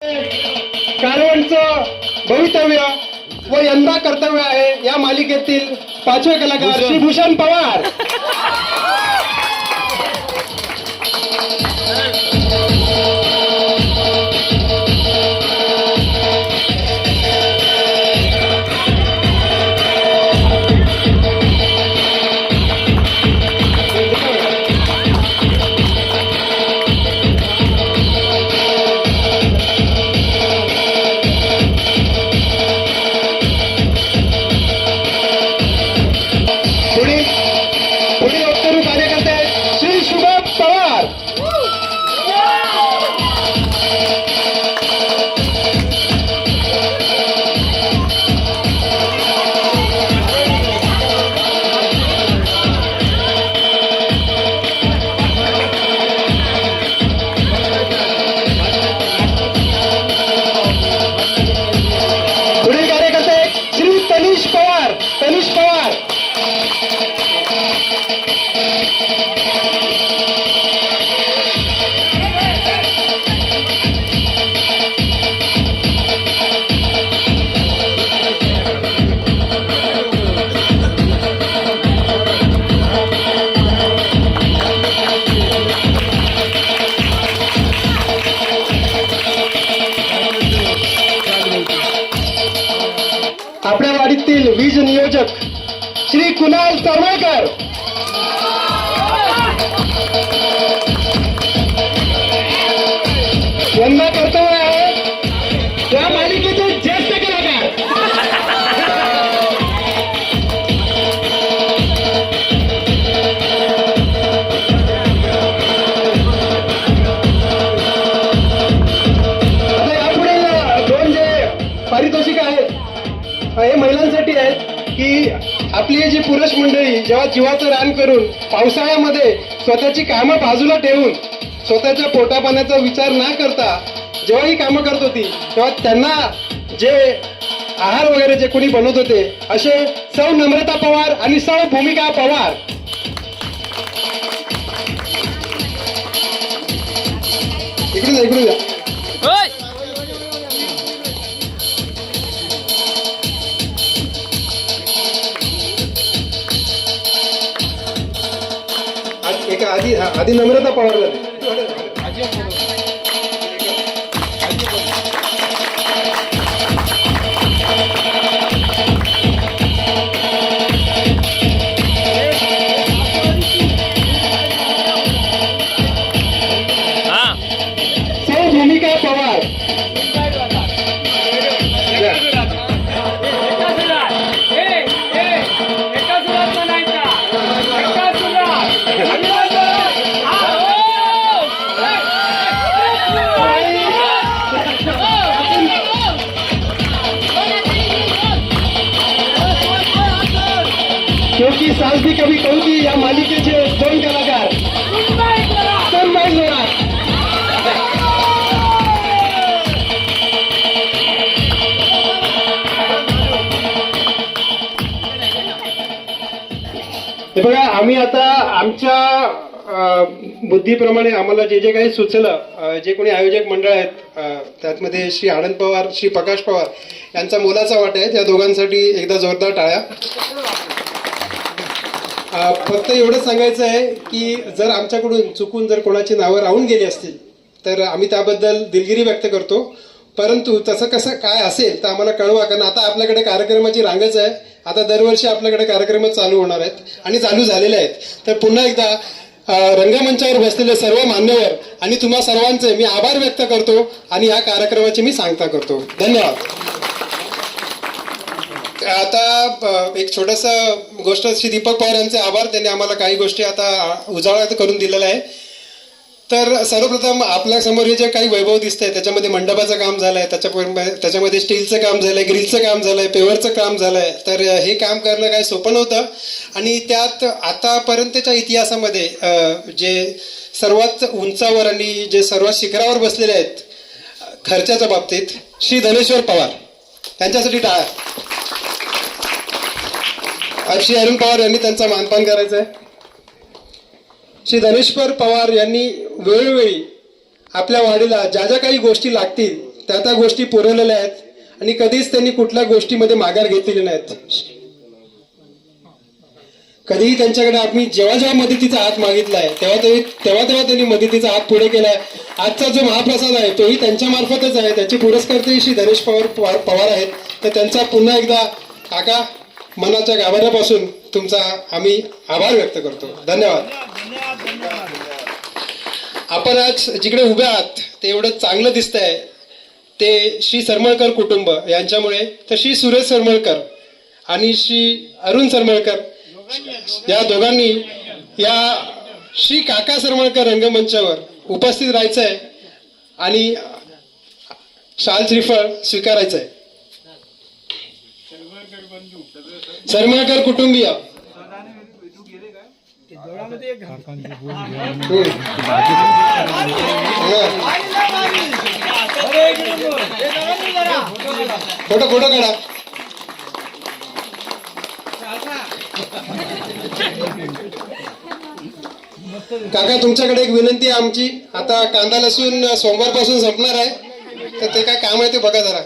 कारवणचं भवितव्य व यंदा कर्तव्य आहे या मालिकेतील 5वे कलाकार श्री भूषण पवार. तनिष पवार. आपल्या वाडीतील वीज नियोजक श्री कुणाल तळवळकर. यंदा कर्तव्य आहे या मालिकेचे ज्येष्ठ कलाकार. आता यापुढे 2 जे पारितोषिक आहेत हे महिलांसाठी आहेत की आपली जी पुरुष मंडळी जेव्हा जीवाचं रान करून पावसाळ्यामध्ये स्वतःची कामं बाजूला ठेवून स्वतःच्या पोटापाण्याचा विचार न करता जेव्हा ही कामं करत होती तेव्हा त्यांना जे आहार वगैरे जे कोणी बनवत होते असे सौ नम्रता पवार आणि सौ भूमिका पवार. इकडून जा. आधी नम्रता पवारला दे. सौ भूमिका पवार. क्योंकि सास भी कभी कहूंगी या मालिकेचे 2 कलाकार तन्मय जोरात. हे बघा आम्ही आता आमच्या बुद्धीप्रमाणे आम्हाला जे जे काही सुचलं जे कोणी आयोजक मंडळ आहेत त्यातमध्ये श्री आनंद पवार श्री प्रकाश पवार यांचा मोलाचा वाटा आहे. त्या दोघांसाठी एकदा जोरदार टाळ्या. फक्त एवढंच सांगायचं आहे की जर आमच्याकडून चुकून जर कोणाची नावं राहून गेली असतील तर आम्ही त्याबद्दल दिलगिरी व्यक्त करतो. परंतु तसं कसं काय असेल तर आम्हाला कळवा, कारण आता आपल्याकडे कार्यक्रमाची रांगच आहे. आता दरवर्षी आपल्याकडे कार्यक्रम चालू होणार आहेत आणि चालू झालेले आहेत. तर पुन्हा एकदा रंगमंचावर बसलेले सर्व मान्यवर आणि तुम्हा सर्वांचे मी आभार व्यक्त करतो आणि या कार्यक्रमाची मी सांगता करतो. धन्यवाद. आता एक छोटस गोष्ट श्री दीपक पवार यांचे आभार. त्यांनी आम्हाला काही गोष्टी आता उजाळा करून दिलेला आहे. तर सर्वप्रथम आपल्या समोर हे जे काही वैभव दिसतंय त्याच्यामध्ये मंडपाचं काम झालंय, त्याच्यामध्ये स्टीलचं काम झालंय, ग्रिलचं काम झालंय, पेवरचं काम झालंय. तर हे काम करणं काही सोपं नव्हतं आणि त्यात आतापर्यंतच्या इतिहासामध्ये जे सर्वात उंचावर आणि जे सर्वात शिखरावर बसलेले आहेत खर्चाच्या बाबतीत श्री धनेश्वर पवार यांच्यासाठी टाळ्या. श्री अरुण पवार यांनी त्यांचा मानपान करायचा आहे. श्री धनेश्वर पवार यांनी वेळोवेळी आपल्या वाडीला ज्या ज्या काही गोष्टी लागतील त्या गोष्टी पुरवलेल्या आहेत आणि कधीच त्यांनी कुठल्या गोष्टीमध्ये माघार घेतलेली नाहीत. कधीही त्यांच्याकडे आम्ही जेव्हा जेव्हा मदतीचा हात मागितलाय तेव्हा त्यांनी मदतीचा हात पुढे केलाय. आजचा जो महाप्रसाद आहे तोही त्यांच्या मार्फतच आहे. त्याचे पुरस्कर्ते श्री धनेश पवार आहेत. तर त्यांचा पुन्हा एकदा काका मनाच्या गाभाऱ्यापासून तुमचा आम्ही आभार व्यक्त करतो. धन्यवाद. आपण आज जिकडे उभे आहात ते एवढं चांगलं दिसतंय ते श्री सरमळकर कुटुंब यांच्यामुळे. तर श्री सुरेश सरमळकर आणि श्री अरुण सरमळकर या दोघांनी या श्री काका सरमळकर रंगमंचावर उपस्थित राहायचं आहे आणि शाल श्रीफळ स्वीकारायचं आहे. सरमळकर कुटुंबीय फोटो काढा. काका तुमच्याकडे एक विनंती आहे आमची. आता कांदा लसूण सोमवारपासून संपणार आहे तर ते काय काम आहे ते बघा जरा.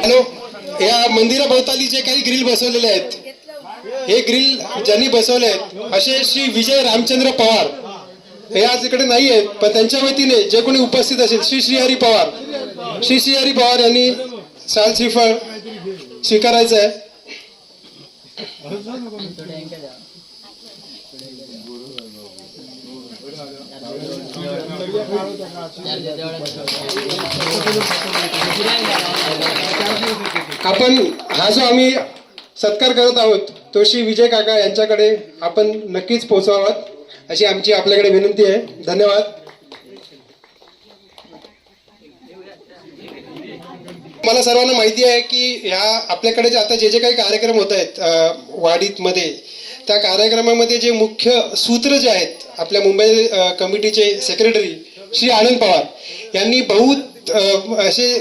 हॅलो, या मंदिराभोवताली जे काही ग्रिल बसवलेले आहेत हे ग्रिल ज्यांनी बसवले आहेत असे श्री विजय रामचंद्र पवार हे आज इकडे नाही आहेत पण त्यांच्या वतीने जे कोणी उपस्थित असेल श्री श्रीहरी पवार यांनी शाल श्रीफळ स्वीकारायचं आहे. आपण हा जो आम्ही सत्कार करत आहोत तो श्री विजय काका यांच्याकडे आपण नक्कीच पोहोचवावात अशी आमची आपल्याकडे विनंती आहे. धन्यवाद. मला सर्वांना माहिती आहे की ह्या आपल्याकडे आता जे काही कार्यक्रम होत आहेत वाडीत मध्ये त्या कार्यक्रमामध्ये जे मुख्य सूत्र जे आहेत आपल्या मुंबई कमिटीचे सेक्रेटरी श्री आनंद पवार यांनी बहुत असे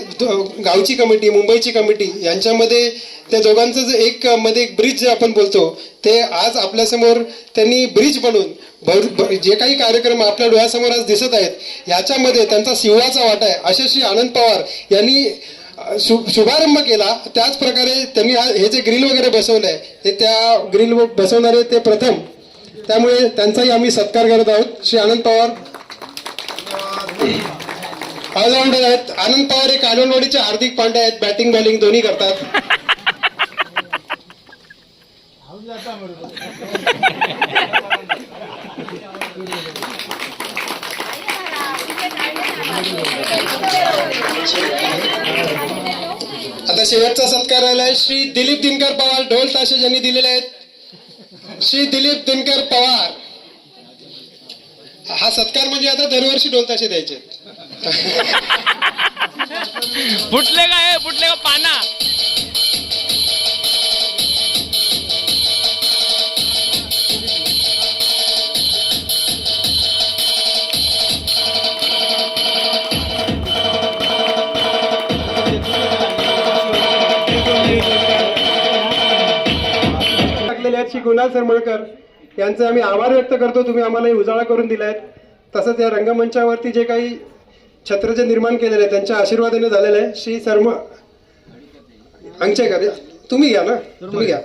गावची कमिटी मुंबईची कमिटी यांच्यामध्ये त्या दोघांचं जे एक मध्ये एक ब्रिज जे आपण बोलतो ते आज आपल्यासमोर त्यांनी ब्रिज बनवून जे काही कार्यक्रम आपल्या डोळ्यासमोर आज दिसत आहेत याच्यामध्ये त्यांचा सिंहाचा वाटा आहे असे श्री आनंद पवार यांनी शुभारंभ केला. त्याच प्रकारे त्यांनी हे जे ग्रिल वगैरे बसवलंय हे त्या ग्रिल बसवणारे ते प्रथम, त्यामुळे त्यांचाही आम्ही सत्कार करत आहोत. श्री आनंद पवार ऑलराऊंडर आहेत. आनंद पवार हे कालवडवाडीचे हार्दिक पांड्या आहेत. बॅटिंग बॉलिंग दोन्ही करतात. आता शेवटचा सत्कार आलाय श्री दिलीप दिनकर पवार ढोल ताशे ज्यांनी दिलेले आहेत. श्री दिलीप दिनकर पवार हा सत्कार म्हणजे आता दरवर्षी ढोल ताशे द्यायचे. फुटले का पाना. श्री कुणाल सरमळकर यांचे आम्ही आभार व्यक्त करतो. तुम्ही आम्हाला उजाळा करून दिलाय. तसंच या रंगमंचावरती जे काही छत्रचे निर्माण केलेले आहे त्यांच्या आशीर्वादाने झालेलं आहे. श्री सरम अंगचे का तुम्ही घ्या ना, तुम्ही घ्या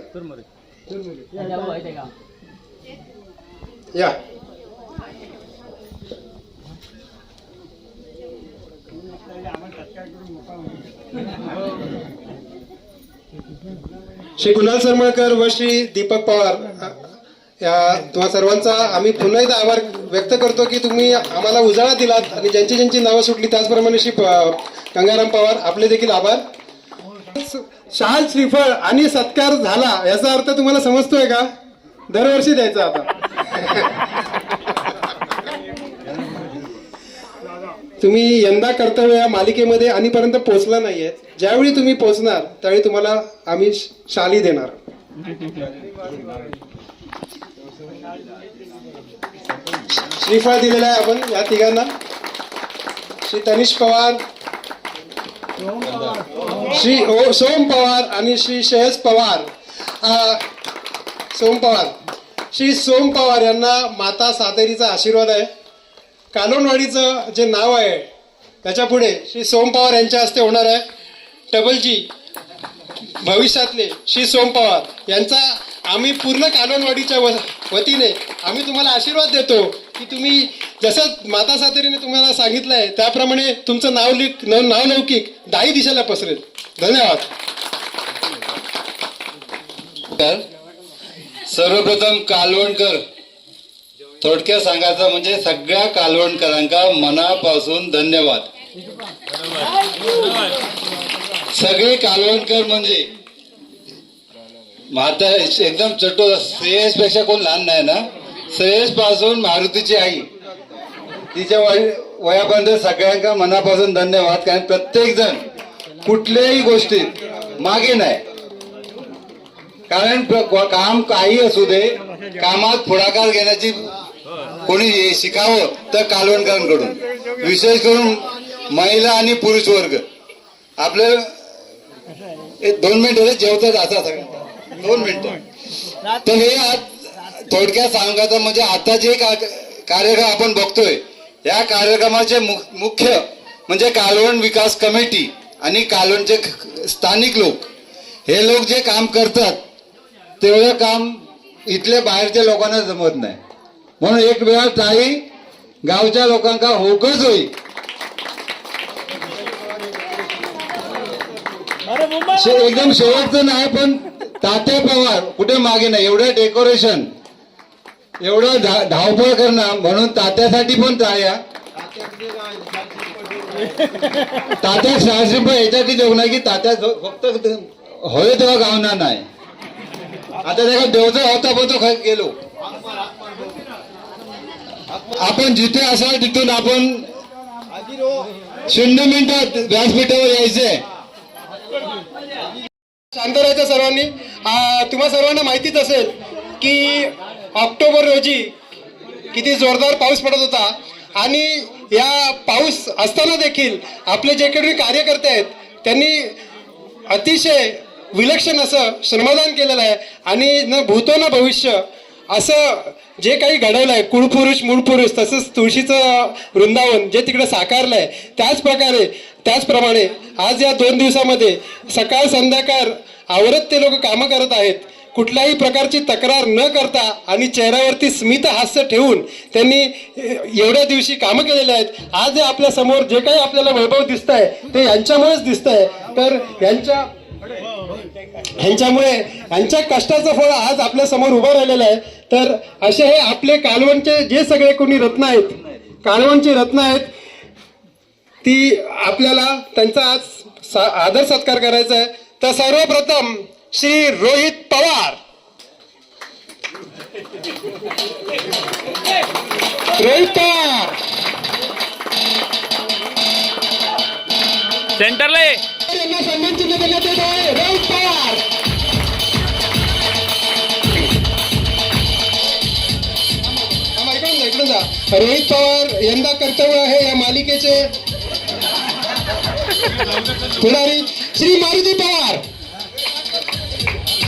या. श्री कुणाल सरमळकर व श्री दीपक पवार या तुम्हा सर्वांचा आम्ही पुन्हा एकदा आभार व्यक्त करतो की तुम्ही आम्हाला उजाळा दिलात आणि ज्यांची ज्यांची नावं सुटली त्याचप्रमाणे श्री गंगाराम पवार आपले देखील आभार. शाल श्रीफळ आणि सत्कार झाला याचा अर्थ तुम्हाला समजतोय का? दरवर्षी द्यायचा आता. तुम्ही यंदा कर्तव्य या मालिकेमध्ये आणीपर्यंत पोहोचला नाहीये. ज्यावेळी तुम्ही पोहोचणार त्यावेळी तुम्हाला आम्ही शाली देणार. श्रीफळ दिलेला आहे आपण या तिघांना. श्री तनिष पवार, श्री सोम पवार आणि श्री श्रेयस पवार. सोम पवार, श्री सोम पवार यांना माता सातेरीचा आशीर्वाद आहे. कालोनवाडीचं जे नाव आहे त्याच्या पुढे श्री सोम पवार यांच्या हस्ते होणार आहे. डबलजी भविष्यातले श्री सोम पवार यांचा आम्ही पूर्ण कालोनवाडीच्या वतीने आम्ही तुम्हाला आशीर्वाद देतो की तुम्ही जसं माता सातेरीने तुम्हाला सांगितलं आहे त्याप्रमाणे तुमचं नावलौकिक 10 दिशेला पसरेल. धन्यवाद. सर्वप्रथम कालवणकर थोडक्यात सांगायचं म्हणजे सगळ्या कालवणकरांका मनापासून धन्यवाद. सगळे कालवणकर म्हणजे माता एकदम चटो श्रेयस पेक्षा कोण लहान नाही ना. श्रेयस पासून मारुतीची आई तिच्या वयापर्यंत सगळ्यांका मनापासून धन्यवाद. कारण प्रत्येक जण कुठल्याही गोष्टीत मागे नाही. कारण काम काही असू दे कामात पुढाकार घेण्याची कोणी शिकावं तर कालवणकरांकडून. विशेष करून महिला आणि पुरुष वर्ग आपले 2 मिनिटं जेवतात असा सगळं 2 मिनिटं. तर हे थोडक्यात सांगायचं म्हणजे आता जे कार्यक्रम आपण बघतोय या कार्यक्रमाचे मुख्य म्हणजे कालवण विकास कमिटी आणि कालवणचे स्थानिक लोक हे लोक जे काम करतात तेवढं काम इथल्या बाहेरच्या लोकांना जमत नाही. म्हणून एक वेळा ताई गावच्या लोकांका होकच होई. एकदम शेवटचं नाही पण तात्या पवार कुठे मागे नाही. एवढं डेकोरेशन एवढं धावपळ करणं म्हणून तात्यासाठी पण ताया तात्या 600 रुपये याच्यासाठी देऊ नये की तात्या फक्त होय तेव्हा गावना नाही. आता त्याला देवचा होता पण तो गेलो. आपण जिथे असाल तिथून आपण 0 मिनिटात व्यासपीठावर यायचंय. शांत राहायचं सर्वांनी. तुम्हा सर्वांना माहितीच असेल की ऑक्टोबर रोजी किती जोरदार पाऊस पडत होता आणि या पाऊस असताना देखील आपले जे काही कार्यकर्ते आहेत त्यांनी अतिशय विलक्षण असं श्रमदान केलेलं आहे आणि न भूतो न भविष्य असं जे काही घडवलं आहे कुळपुरुष मूळपुरुष तसंच तुळशीचं वृंदावन जे तिकडे साकारलं आहे त्याचप्रमाणे आज या 2 दिवसामध्ये सकाळ संध्याकाळ आवरत ते लोक कामं करत आहेत. कुठल्याही प्रकारची तक्रार न करता आणि चेहऱ्यावरती स्मित हास्य ठेवून त्यांनी एवढ्या दिवशी कामं केलेली आहेत. आज आपल्या समोर जे काही आपल्याला वैभव दिसत आहे ते यांच्यामुळेच दिसत आहे. तर ह्यांच्यामुळे यांच्या कष्टाचं फळ आज आपल्या समोर उभं राहिलेलं आहे. तर असे हे आपले कालवणचे जे सगळे कोणी रत्न आहेत कालवणची रत्न आहेत ती आपल्याला त्यांचा आज आदर सत्कार करायचा आहे. तर सर्वप्रथम श्री रोहित पवार. रोहित पवार सेंटरला ये. यांना सन्मान चिन्ह देण्यात येत आहे. रोहित पवार. इकडून जा. रोहित पवार यंदा कर्तव्य आहे या मालिकेचे पुढारी श्री मारुती पवार.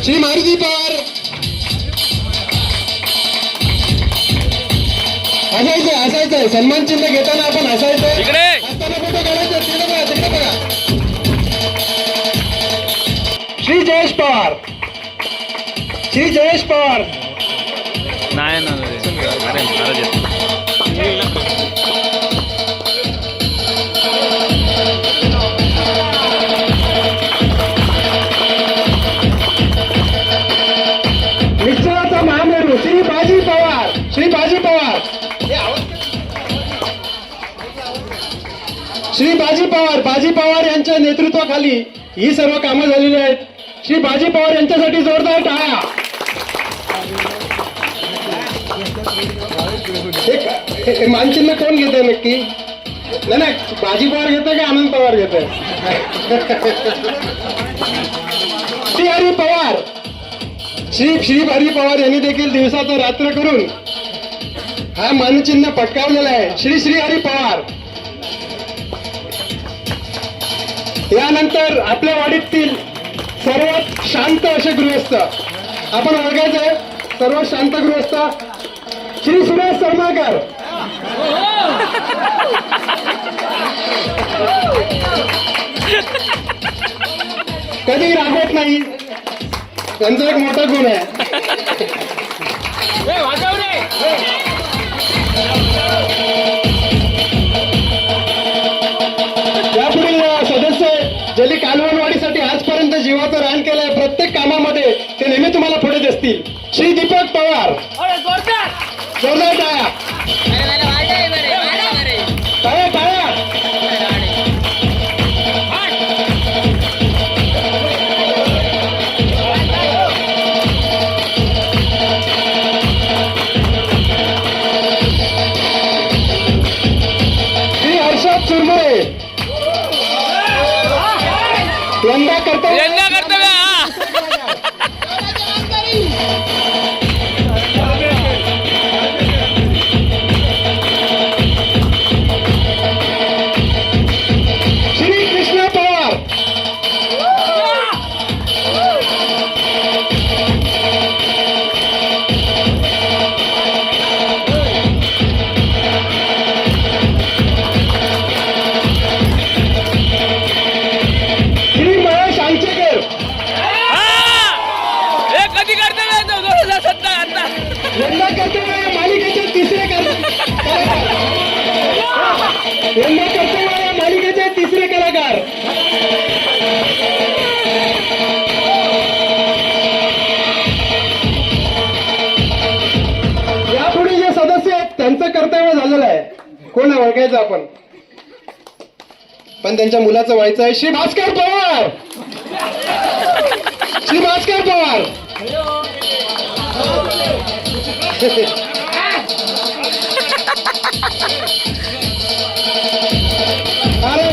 श्री मारुती पवार हसायचंय सन्मान चिन्ह घेताना आपण हसायचंय. इकडे असताना फोटो काढायचा. तिकडे बघा. श्री जयेश पवार. श्री जयेश पवार. नाही ना अरे महाराज येतो. निश्चयाचा महामेरू श्री बाजी पवार. श्री बाजी पवार. श्री बाजी पवार. बाजी पवार यांच्या नेतृत्वाखाली ही सर्व कामं झालेली आहेत. श्री बाजी पवार यांच्यासाठी जोरदार टाळ्या. मानचिन्ह कोण घेतोय नक्की? नाही बाजी पवार घेतोय का आनंद पवार घेतोय? श्री हरी पवार. श्री हरी पवार यांनी देखील दिवसाचं रात्र करून हा मानचिन्ह पटकावलेला आहे. श्री हरी पवार. यानंतर आपल्या वाडीतील सर्वात शांत असे गृहस्थ आपण ओळखायचे. सर्वात शांत गृहस्थ श्री सुरेश सरमाकर. कधी रागवत नाही, त्यांचा एक मोठा गुण आहे. यापुढील सदस्य ज्यांनी कालवणवाडीसाठी आजपर्यंत जीवाचं रान केलंय, प्रत्येक कामामध्ये ते नेहमी तुम्हाला पुढे असतील. श्री दीपक पवार. जोरदार टाळ्या. टाळ्या टाळ्या. श्री हर्षद चुरमुरे. यंदा कर्तव्य श्री कृष्ण पवार. श्री महेश आंचेकर. कधी कर्तव्य 2017 आता यंदा कर्तव्य या मालिकेचे तिसरे यंदा कर्तव्य या मालिकेचे तिसरे कलाकार. यापुढे जे सदस्य आहेत त्यांचं कर्तव्य झालेलं आहे. कोण आहे ओळखायचं आपण, पण त्यांच्या मुलाचं व्हायचं आहे. श्री भास्कर पवार. श्री भास्कर पवार. अरे,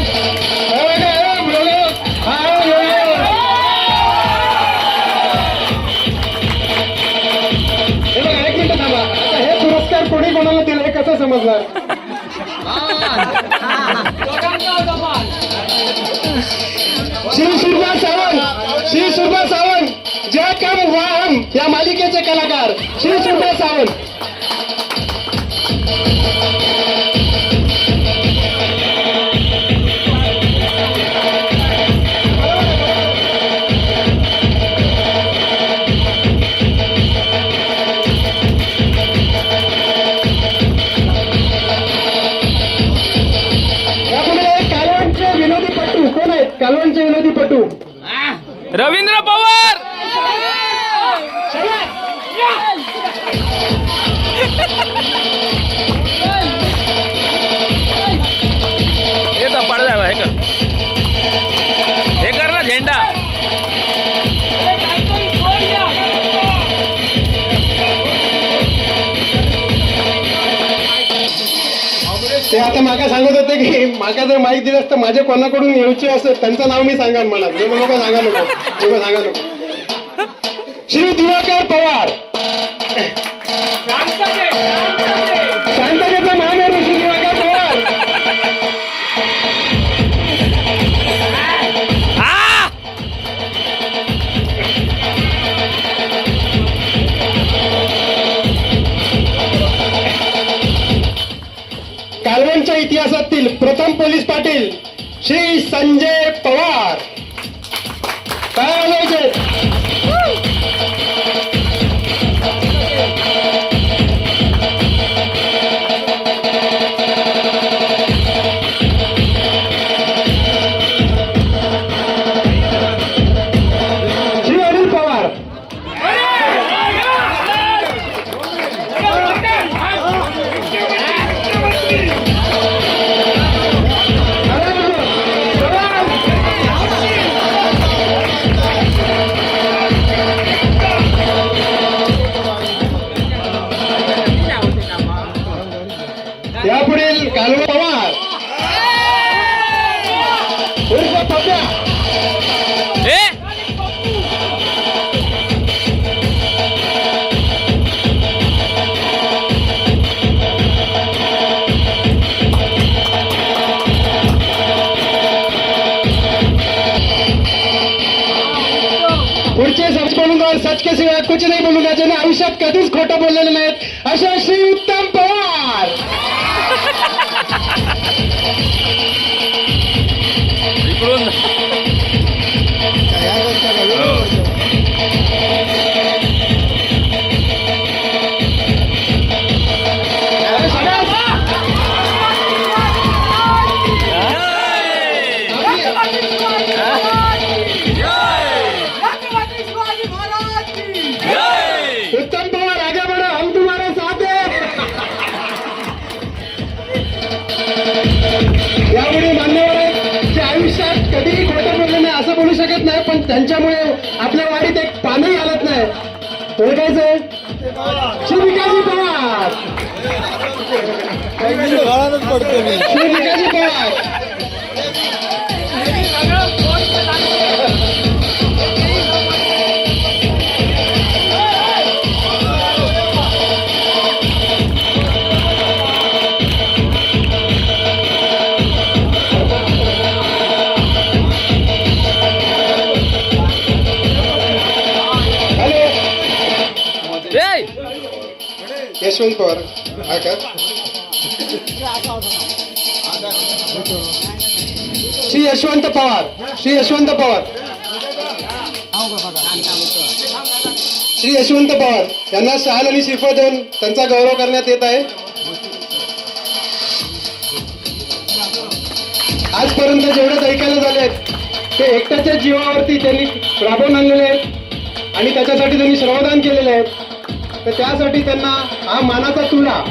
हे बघा, एक मिनिट थांबा. आता हे पुरस्कार कोणी कोणाला दिले हे कसं समजणार? श्री सुरभा सावंत. श्री सुरभा सावंत जय कम वाहम या मालिकेचे कलाकार श्री सुरभा सावंत. कालवणचे विनोदी पटू रवींद्र पवार. हे तर पडदा हे कर ना झेंडा. ते आता माका सांगत होते की माका जर माईक दिलं तर माझे कोणाकडून येऊचे असेल त्यांचं नाव मी सांगा मला. लोक सांगा नको. श्री दिवाकर पवार. शांततेचा महामेरू श्री दिवाकर पवार. कालवणच्या इतिहासातील प्रथम पोलीस पाटील श्री संजय पवार. काय बोलायचे? श्री अनिल पवार. यापुढील कालवा पवार उर्फ पप्या. पुढचे सच बोलूंगा और सच के सिवाय कुछ नहीं बोलूंगा. ज्याने आयुष्यात कधीच खोटं बोललेले नाहीत अशा श्री उत्तम पवार. त्यांच्यामुळे आपल्या वाडीत एक पानही हलत नाही. ओळखायचंय श्री भिकाजी पवार. श्री भिकाजी पवार. यशवंत पवार हा का? श्री यशवंत पवार. श्री यशवंत पवार. श्री यशवंत पवार यांना शाल आणि श्रीफळ देऊन त्यांचा गौरव करण्यात येत आहे. आजपर्यंत जेवढे ऐकायला झाले आहेत ते एकट्याच्या जीवावरती त्यांनी राबवून आणलेले आहेत आणि त्याच्यासाठी त्यांनी श्रमदान केलेले आहेत. तर त्यासाठी त्यांना हा मानाचा तुरा.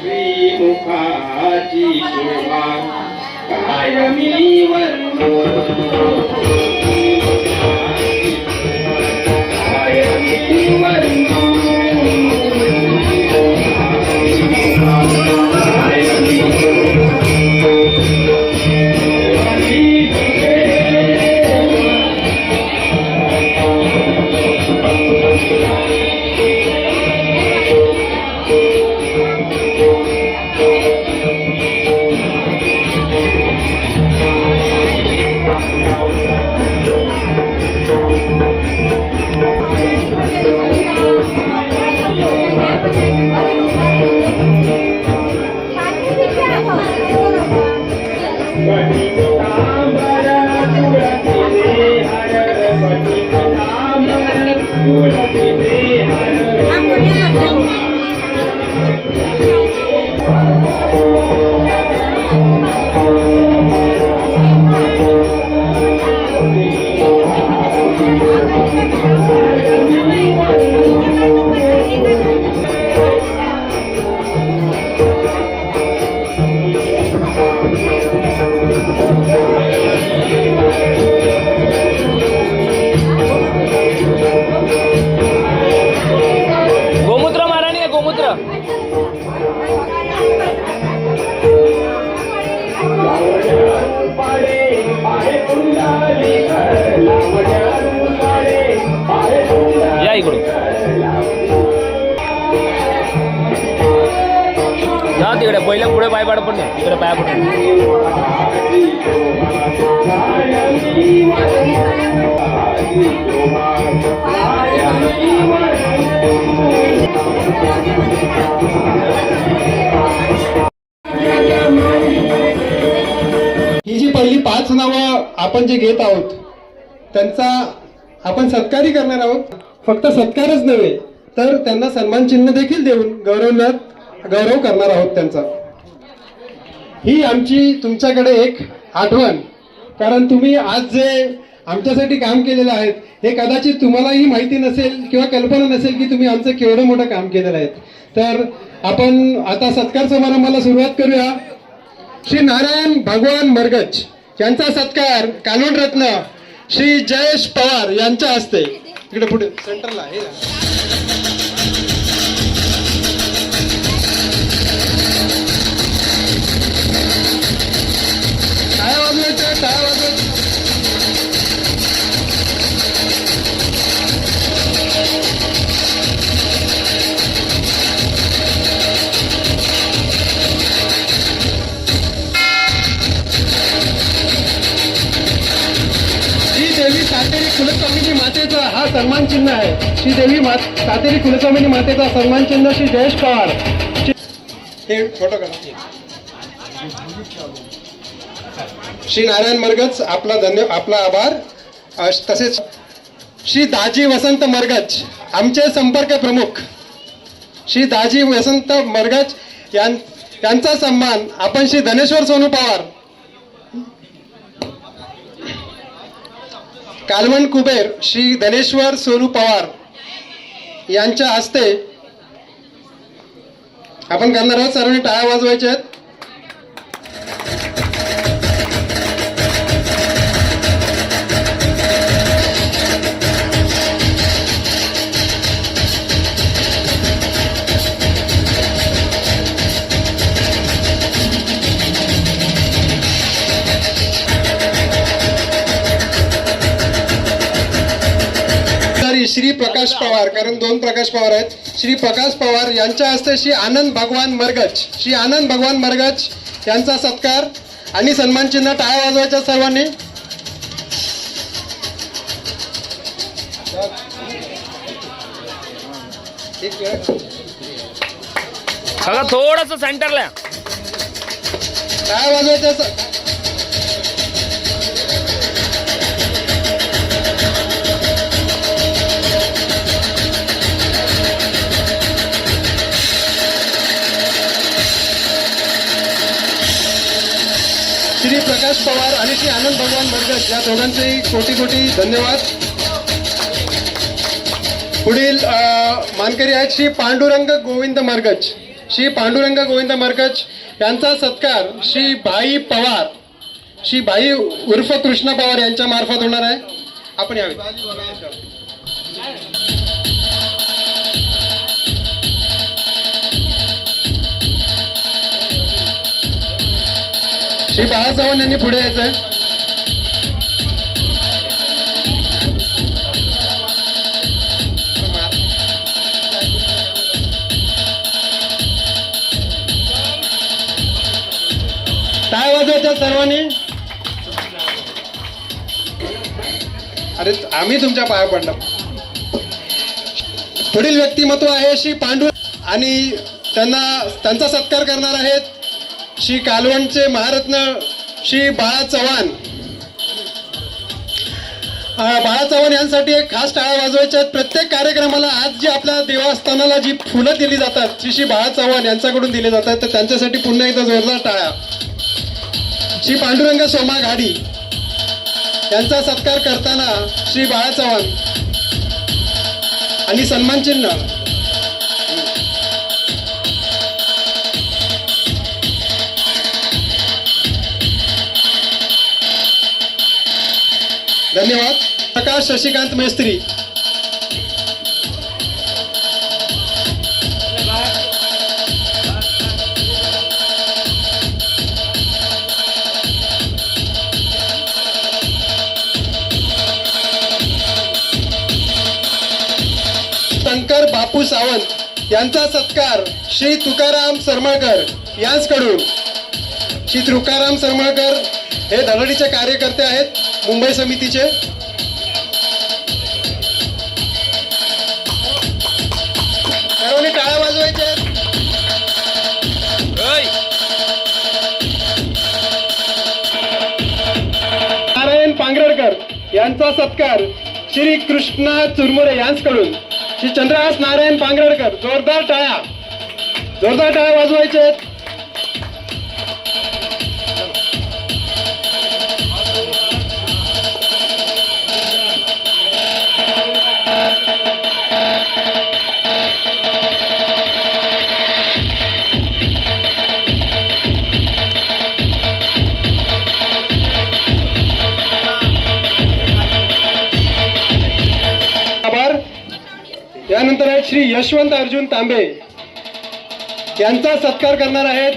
श्रीमुखाची शोभा कायमी वंदो कायमी वंदो गोमूत्र मारा नाही गोमूत्र. या इकडून जा तिकडे पहिल्या पुढे पाय पाड पण नाही तिकडे पाया पडून. ही जी पहिली 5 नावं आपण जे घेत आहोत त्यांचा आपण सत्कारही करणार आहोत. फक्त सत्कारच नव्हे तर त्यांना सन्मान चिन्ह देखील देऊन गौरव करणार आहोत त्यांचा. ही आमची तुमच्याकडे एक आठवण, कारण तुम्ही आज जे आमच्यासाठी काम केलेलं आहे हे कदाचित तुम्हालाही माहिती नसेल किंवा कल्पना नसेल की तुम्ही आमचं केवढं मोठं काम केलेलं आहे. तर आपण आता सत्कार समारंभाला सुरुवात करूया. श्री नारायण भगवान मरगज यांचा सत्कार कानून रत्न श्री जयेश पवार यांच्या हस्ते इकडे पुढे सेंटरला हे टाळ्या वाजवायच्या, टाळ्या वाजवायच्या. देवी सातेरी कुलस्वामिनी मातेचा हा सन्मान चिन्ह आहे. श्री देवी सातेरी कुलस्वामिनी मातेचा सन्मान चिन्ह श्री जयेश पवार. हे फोटो करा. श्री नारायण मरगज आपला आभार. तसेच श्री दाजी वसंत मरगज आमचे संपर्क प्रमुख श्री दाजी वसंत मरगज यांचा सन्मान आपण श्री धनेश्वर सोनू पवार कालवण कुबेर श्री धनेश्वर सोनू पवार यांच्या हस्ते आपण करणार आहोत. सर्वांनी टाळ्या वाजवायच्या आहेत. श्री प्रकाश पवार, कारण 2 प्रकाश पवार आहेत. श्री प्रकाश पवार यांच्या हस्ते श्री आनंद भगवान मरगज यांचा सत्कार आणि सन्मान चिन्ह. टाळ्या वाजवायच्या सर्वांनी. बघा थोडस सेंटरला टाळ्या वाजवायच्या. श्री प्रकाश पवार आणि श्री आनंद भगवान मरगज या दोघांचेही कोटी कोटी धन्यवाद. पुढील मानकरी आहेत श्री पांडुरंग गोविंद मरगज. श्री पांडुरंग गोविंद मरगज यांचा सत्कार श्री भाई पवार, श्री भाई उर्फ कृष्णा पवार यांच्या मार्फत होणार आहे. आपण यावे. श्री बाळा चव्हाण यांनी पुढे यायचं आहे. टाळ वाजवायच्या सर्वांनी. अरे आम्ही तुमच्या पाया पडलो. पुढील व्यक्तिमत्व आहे श्री पांडू आणि त्यांचा सत्कार करणार आहेत श्री कालवणचे महारत्न श्री बाळा चव्हाण. बाळा चव्हाण यांसाठी एक खास टाळ्या वाजवायच्या आहेत. प्रत्येक कार्यक्रमाला आज जी आपल्या देवस्थानाला जी फुलं दिली जातात श्री बाळा चव्हाण यांच्याकडून दिले जातात, तर त्यांच्यासाठी पुन्हा एकदा जोरदार टाळ्या. श्री पांडुरंग सोमा घाडी यांचा सत्कार करताना श्री बाळा चव्हाण आणि सन्मान चिन्ह. धन्यवाद. प्रकाश शशिकांत मेस्त्री. शंकर बापू सावंत यांचा सत्कार श्री तुकाराम सरमळकर यांच्याकडून. श्री तुकाराम सरमळकर हे धडडीचे कार्यकर्ते आहेत मुंबई समितीचे. सर्वांनी टाळ्या वाजवायच्या आहेत. नारायण पांगरडकर यांचा सत्कार श्री कृष्णा चुरमुरे यांच्याकडून. श्री चंद्रहास नारायण पांगरडकर. जोरदार टाळ्या वाजवायच्या आहेत. यानंतर आहेत श्री यशवंत अर्जुन तांबे यांचा सत्कार करणार आहेत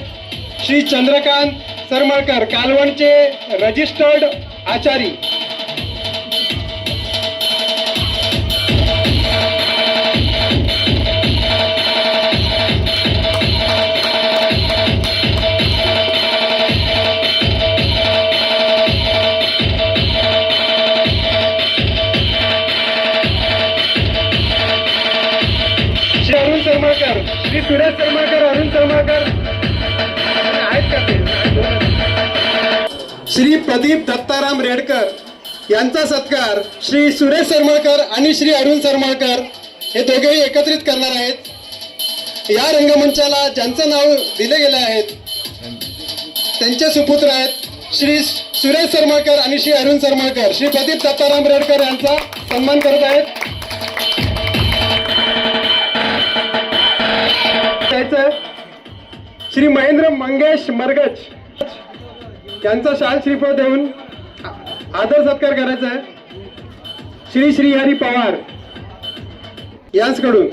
श्री चंद्रकांत सरमळकर, कालवणचे रजिस्टर्ड आचारी. श्री अरुण सरमळकर, श्री सुरेश सरमळकर, अरुण सरमळकर आहेत का ते? श्री प्रदीप दत्ताराम रेडकर यांचा सत्कार श्री सुरेश सरमळकर आणि श्री अरुण सरमळकर हे दोघेही एकत्रित करणार आहेत. या रंगमंचाला ज्यांचं नाव दिले गेले आहेत त्यांचे सुपुत्र आहेत श्री सुरेश सरमळकर आणि श्री अरुण सरमळकर. श्री प्रदीप दत्ताराम रेडकर यांचा सन्मान करत आहेत. श्री महेंद्र मंगेश मरगज यांचा शाल श्रीफळ देऊन आदर सत्कार करायचा आहे श्री श्रीहरी पवार यांच्याकडून.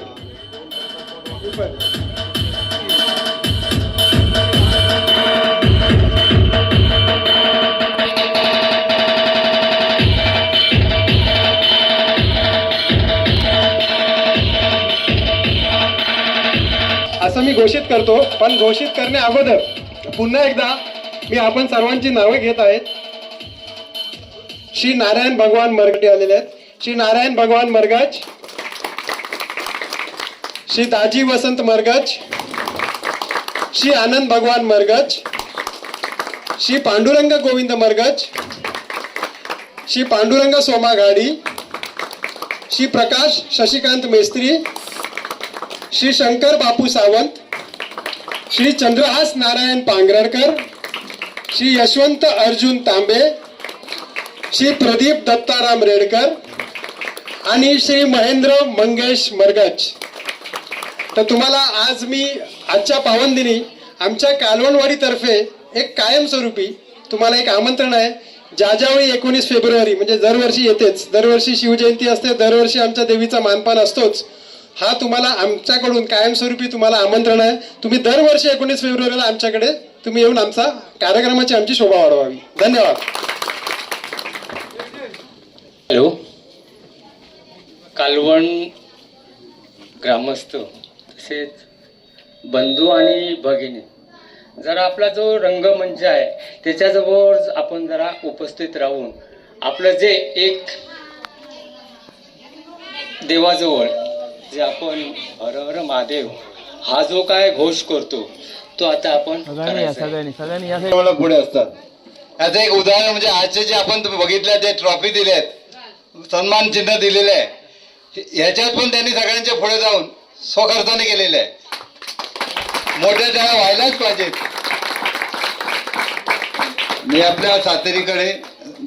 असं मी घोषित करतो, पण घोषित करण्या अगोदर पुन्हा एकदा मी आपण सर्वांची नावे घेत आहेत. श्री नारायण भगवान मरगटे आलेले आहेत. श्री नारायण भगवान मरगज, श्री दाजी वसंत मरगज, श्री आनंद भगवान मरगज, श्री पांडुरंग गोविंद मरगज, श्री पांडुरंग सोमा घाडी, श्री प्रकाश शशिकांत मेस्त्री, श्री शंकर बापू सावंत, श्री चंद्रहास नारायण पांगरडकर, श्री यशवंत अर्जुन तांबे, श्री प्रदीप दत्ताराम रेडकर आणि श्री महेंद्र मंगेश मरगज तर तुम्हाला आज मी आजच्या पावनदिनी आमच्या कालवणवाडीतर्फे एक कायमस्वरूपी तुम्हाला एक आमंत्रण आहे. ज्या ज्यावेळी 19 फेब्रुवारी म्हणजे दरवर्षी येतेच, दरवर्षी शिवजयंती असते, दरवर्षी आमच्या देवीचा मानपान असतोच. हा तुम्हाला आमच्याकडून कायमस्वरूपी तुम्हाला आमंत्रण आहे. तुम्ही दरवर्षी 19 फेब्रुवारीला आमच्याकडे तुम्ही येऊन आमचा कार्यक्रमाची आमची शोभा वाढवावी. धन्यवाद. हॅलो, कालवण ग्रामस्थ तसेच बंधू आणि भगिनी, जरा आपला जो रंगमंच आहे त्याच्याजवळ आपण जरा उपस्थित राहून आपलं जे एक देवाजवळ जे आपण हर हर महादेव हा जो काय घोष करतो तो आता आपण करायचा आहे. सगळ्यांनी या मला पुढे असतात. याचं एक उदाहरण म्हणजे आजचे जे आपण बघितलं ते ट्रॉफी दिले आहेत, सन्मान चिन्ह दिलेले आहे, ह्याच्यात पण त्यांनी सगळ्यांच्या पुढे जाऊन स्वखर्चाने केलेले आहे. मोठ्या त्याला व्हायलाच पाहिजेत. मी आपल्या सातेरीकडे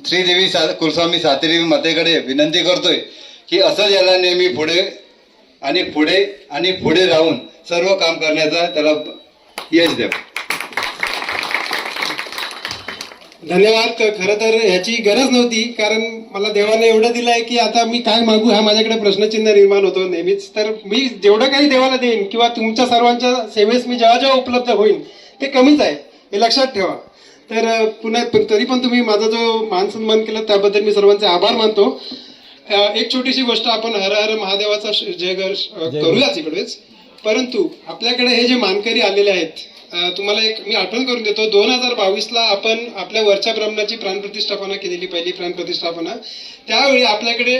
श्रीदेवी कुलस्वामी सातेरी मातेकडे विनंती करतोय की असं याला नेहमी पुढे आणि पुढे आणि पुढे राहून सर्व काम करण्याचा त्याला यश द्या. धन्यवाद. खरं तर ह्याची गरज नव्हती, कारण मला देवाने एवढं दिलं आहे की आता मी काय मागू हा माझ्याकडे प्रश्नचिन्ह निर्माण होतो नेहमीच. तर मी जेवढं काही देवाला देईन किंवा तुमच्या सर्वांच्या सेवेस मी जेव्हा जेव्हा उपलब्ध होईन ते कमीच आहे, हे लक्षात ठेवा. तर पुन्हा तरी पण तुम्ही माझा जो मान सन्मान केला त्याबद्दल मी सर्वांचे आभार मानतो. एक छोटीशी गोष्ट, आपण हर हर महादेवाचा जयघोष करूयाच इकडेच, परंतु आपल्याकडे हे जे मानकरी आलेले आहेत, तुम्हाला एक मी आठवण करून देतो. 2022ला आपण आपल्या वरच्या ब्राह्मणाची प्राणप्रतिष्ठापना केलेली, पहिली प्राणप्रतिष्ठापना. त्यावेळी आपल्याकडे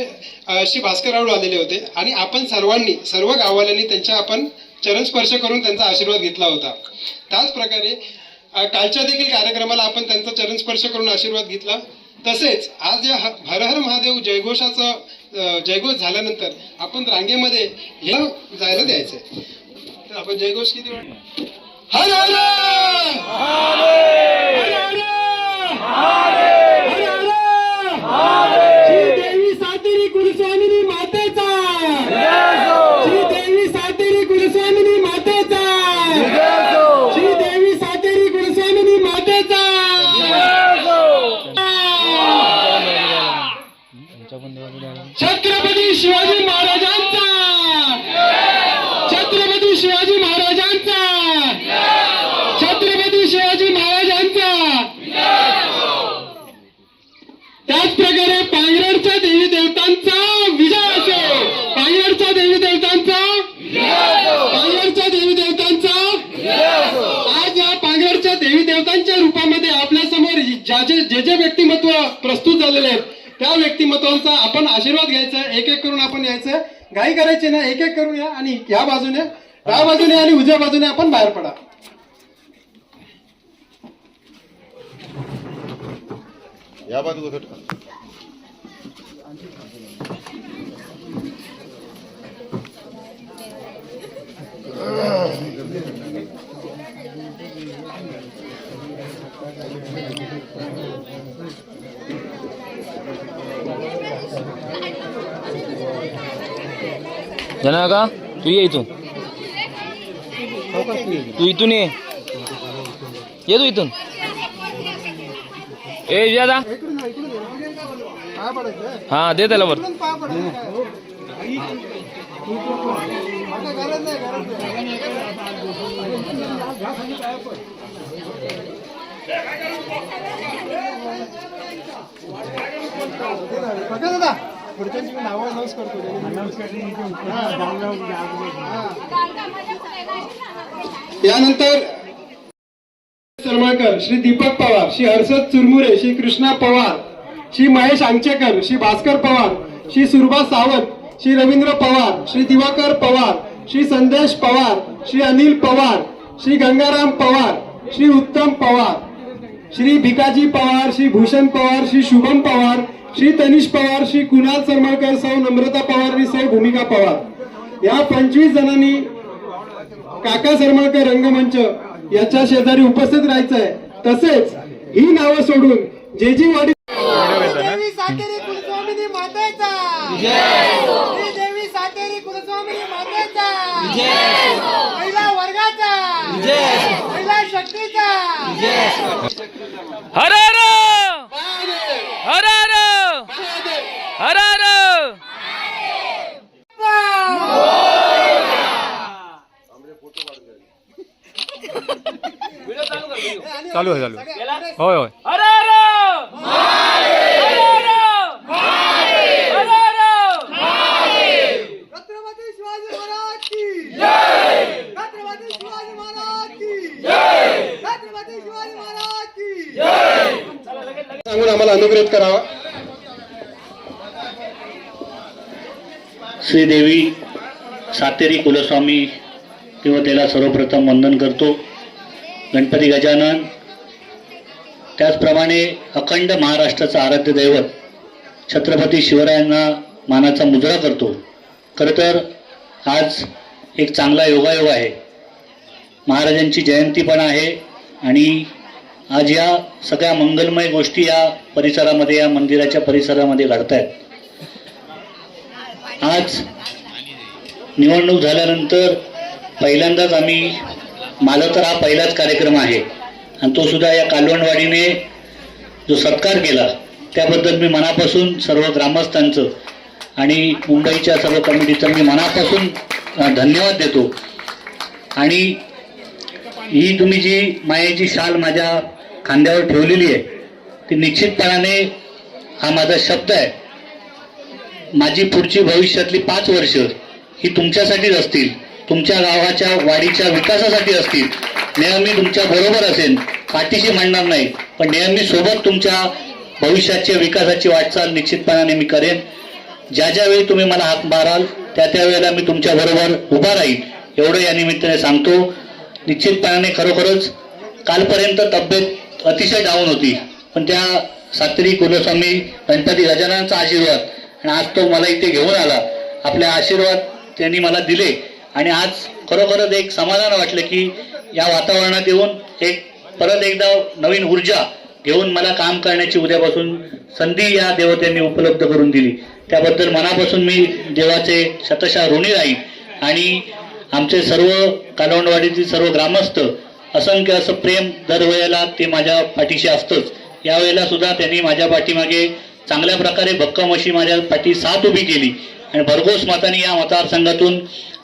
श्री भास्करराव आलेले होते आणि आपण सर्वांनी, सर्व गाववाल्यांनी त्यांच्या आपण चरणस्पर्श करून त्यांचा आशीर्वाद घेतला होता. त्याच प्रकारे कालच्या देखील कार्यक्रमाला आपण त्यांचा चरणस्पर्श करून आशीर्वाद घेतला. तसेच आज या हर हर महादेव जयघोषाचा जयघोष झाल्यानंतर आपण रांगेमध्ये हे जायला द्यायचंय. तर आपण जयघोष किती वेळ हर हर श्री देवी सातेरी कुलस्वामिनी मातेचा, श्री देवी सातेरी कुलस्वामिनी मातेचा, श्री देवी सातेरी कुलस्वामिनी मातेचा. छत्रपती शिवाजी महाराजांचा, छत्रपती शिवाजी महाराजांचा, छत्रपती शिवाजी महाराजांचा. त्याचप्रकारे पांगरडच्या देवी देवतांचा विजय असो, पांगरडच्या देवी देवतांचा, पांगरडच्या देवी देवतांचा. आज या पांगरडच्या देवी देवतांच्या रूपामध्ये आपल्या समोर जे जे व्यक्तिमत्व प्रस्तुत झालेले आहेत त्या व्यक्तिमत्वांचा आपण आशीर्वाद घ्यायचा. एक एक करून आपण यायचं, घाई करायची ना, एक एक करून या आणि या बाजूने, डाव्या बाजूने आणि उजव्या बाजूने आपण बाहेर पडा. या बाजू जना का तू ये इथून, तू इथून ये तू इथून. ए दादा, हा दे त्याला वर. दादा पुढच्यांची मी नावं अनाऊन्स करतो. यानंतर सरमाळकर, श्री दीपक पवार, श्री हर्षद चुरमुरे, श्री कृष्णा पवार, श्री महेश अंगचेकर, श्री भास्कर पवार, श्री सुरभाष सावंत, श्री रवींद्र पवार, श्री दिवाकर पवार, श्री संदेश पवार, श्री अनिल पवार, श्री गंगाराम पवार, श्री उत्तम पवार, श्री भिकाजी पवार, श्री भूषण पवार, श्री शुभम पवार, श्री तनिष पवार, श्री कुणाल सरमाळकर, सौ नम्रता पवार आणि सौ भूमिका पवार. या 25 जणांनी काका सरमाळकर रंगमंच याच्या शेजारी उपस्थित राहायचंय. तसेच ही नावं सोडून जेजीवाडी देवी सातेरी कुलस्वामिनी मातेचा, श्री देवी सातेरी कुलस्वामिनी मातेचा. महिला वर्गाचा महिला शक्तीचा हर हर हर हर हर हर चालू आहे चालू आहे. होय होय हर हर छत्रपती शिवाजी महाराज की जय छत्रपती शिवाजी महाराज की जय छत्रपती शिवाजी महाराज की जय सांगून आम्हाला अनुग्रहित करावा. श्रीदेवी सातेरी कुलस्वामी देवतेला सर्वप्रथम वंदन करतो. गणपती गजानन, त्याचप्रमाणे अखंड महाराष्ट्राचं आराध्य दैवत छत्रपती शिवरायांना मानाचा मुजरा करतो. खरं तर आज एक चांगला योगायोग आहे. महाराजांची जयंती पण आहे आणि आज या सगळ्या मंगलमय गोष्टी या परिसरामध्ये, या मंदिराच्या परिसरामध्ये घडत आहेत. आज निवडणूक झाल्यानंतर पहिल्यांदाच माझा तर हा पहिलाच कार्यक्रम आहे आणि तो सुद्धा या कालवणवाडीने जो सत्कार केला त्याबद्दल मी मनापासून सर्व ग्रामस्थांचं आणि मुंबईच्या सर्व कमिटीचं मी मनापासून धन्यवाद देतो. आणि ही तुम्ही जी मायेची शाल माझ्या खांद्यावर ठेवलेली आहे ती निश्चितपणाने हा माझा शब्द आहे. माझी पुढची भविष्यातली 5 वर्ष ही तुमच्यासाठीच असतील, तुमच्या गावाच्या वाडीच्या विकासासाठी असतील. नेहमी तुमच्या बरोबर असेल, पाठीशी म्हणणार नाही, पण नेहमी सोबत तुमच्या भविष्याच्या विकासाची वाटचाल निश्चितपणाने मी करेन. ज्या ज्यावेळी तुम्ही मला हाक माराल त्या त्यावेळेला मी तुमच्या बरोबर उभा राहील एवढं या निमित्ताने सांगतो. निश्चितपणाने खरोखरच कालपर्यंत तब्येत अतिशय डाऊन होती, पण त्या सातेरी कुलस्वामी गणपती गजाननाचा आशीर्वाद आणि आज तो मला इथे घेऊन आला. आपले आशीर्वाद त्यांनी मला दिले आणि आज खरोखरच एक समाधान वाटलं की या वातावरणात येऊन परत एकदा नवीन ऊर्जा घेऊन मला काम करण्याची उद्यापासून संधी या देवतेने उपलब्ध करून दिली. त्याबद्दल मनापासून मी देवाचे शतशः ऋणी राहील. आणि आमचे सर्व कालवणवाडीतील सर्व ग्रामस्थ असंख्य असं प्रेम दरवेळेला ते माझ्या पाठीशी असतंच. यावेळेला सुद्धा त्यांनी माझ्या पाठीमागे चांगल्या प्रकारे भक्कम अशी माझ्या पाठी साथ उभी केली आणि भरघोस मताने या मतदारसंघातून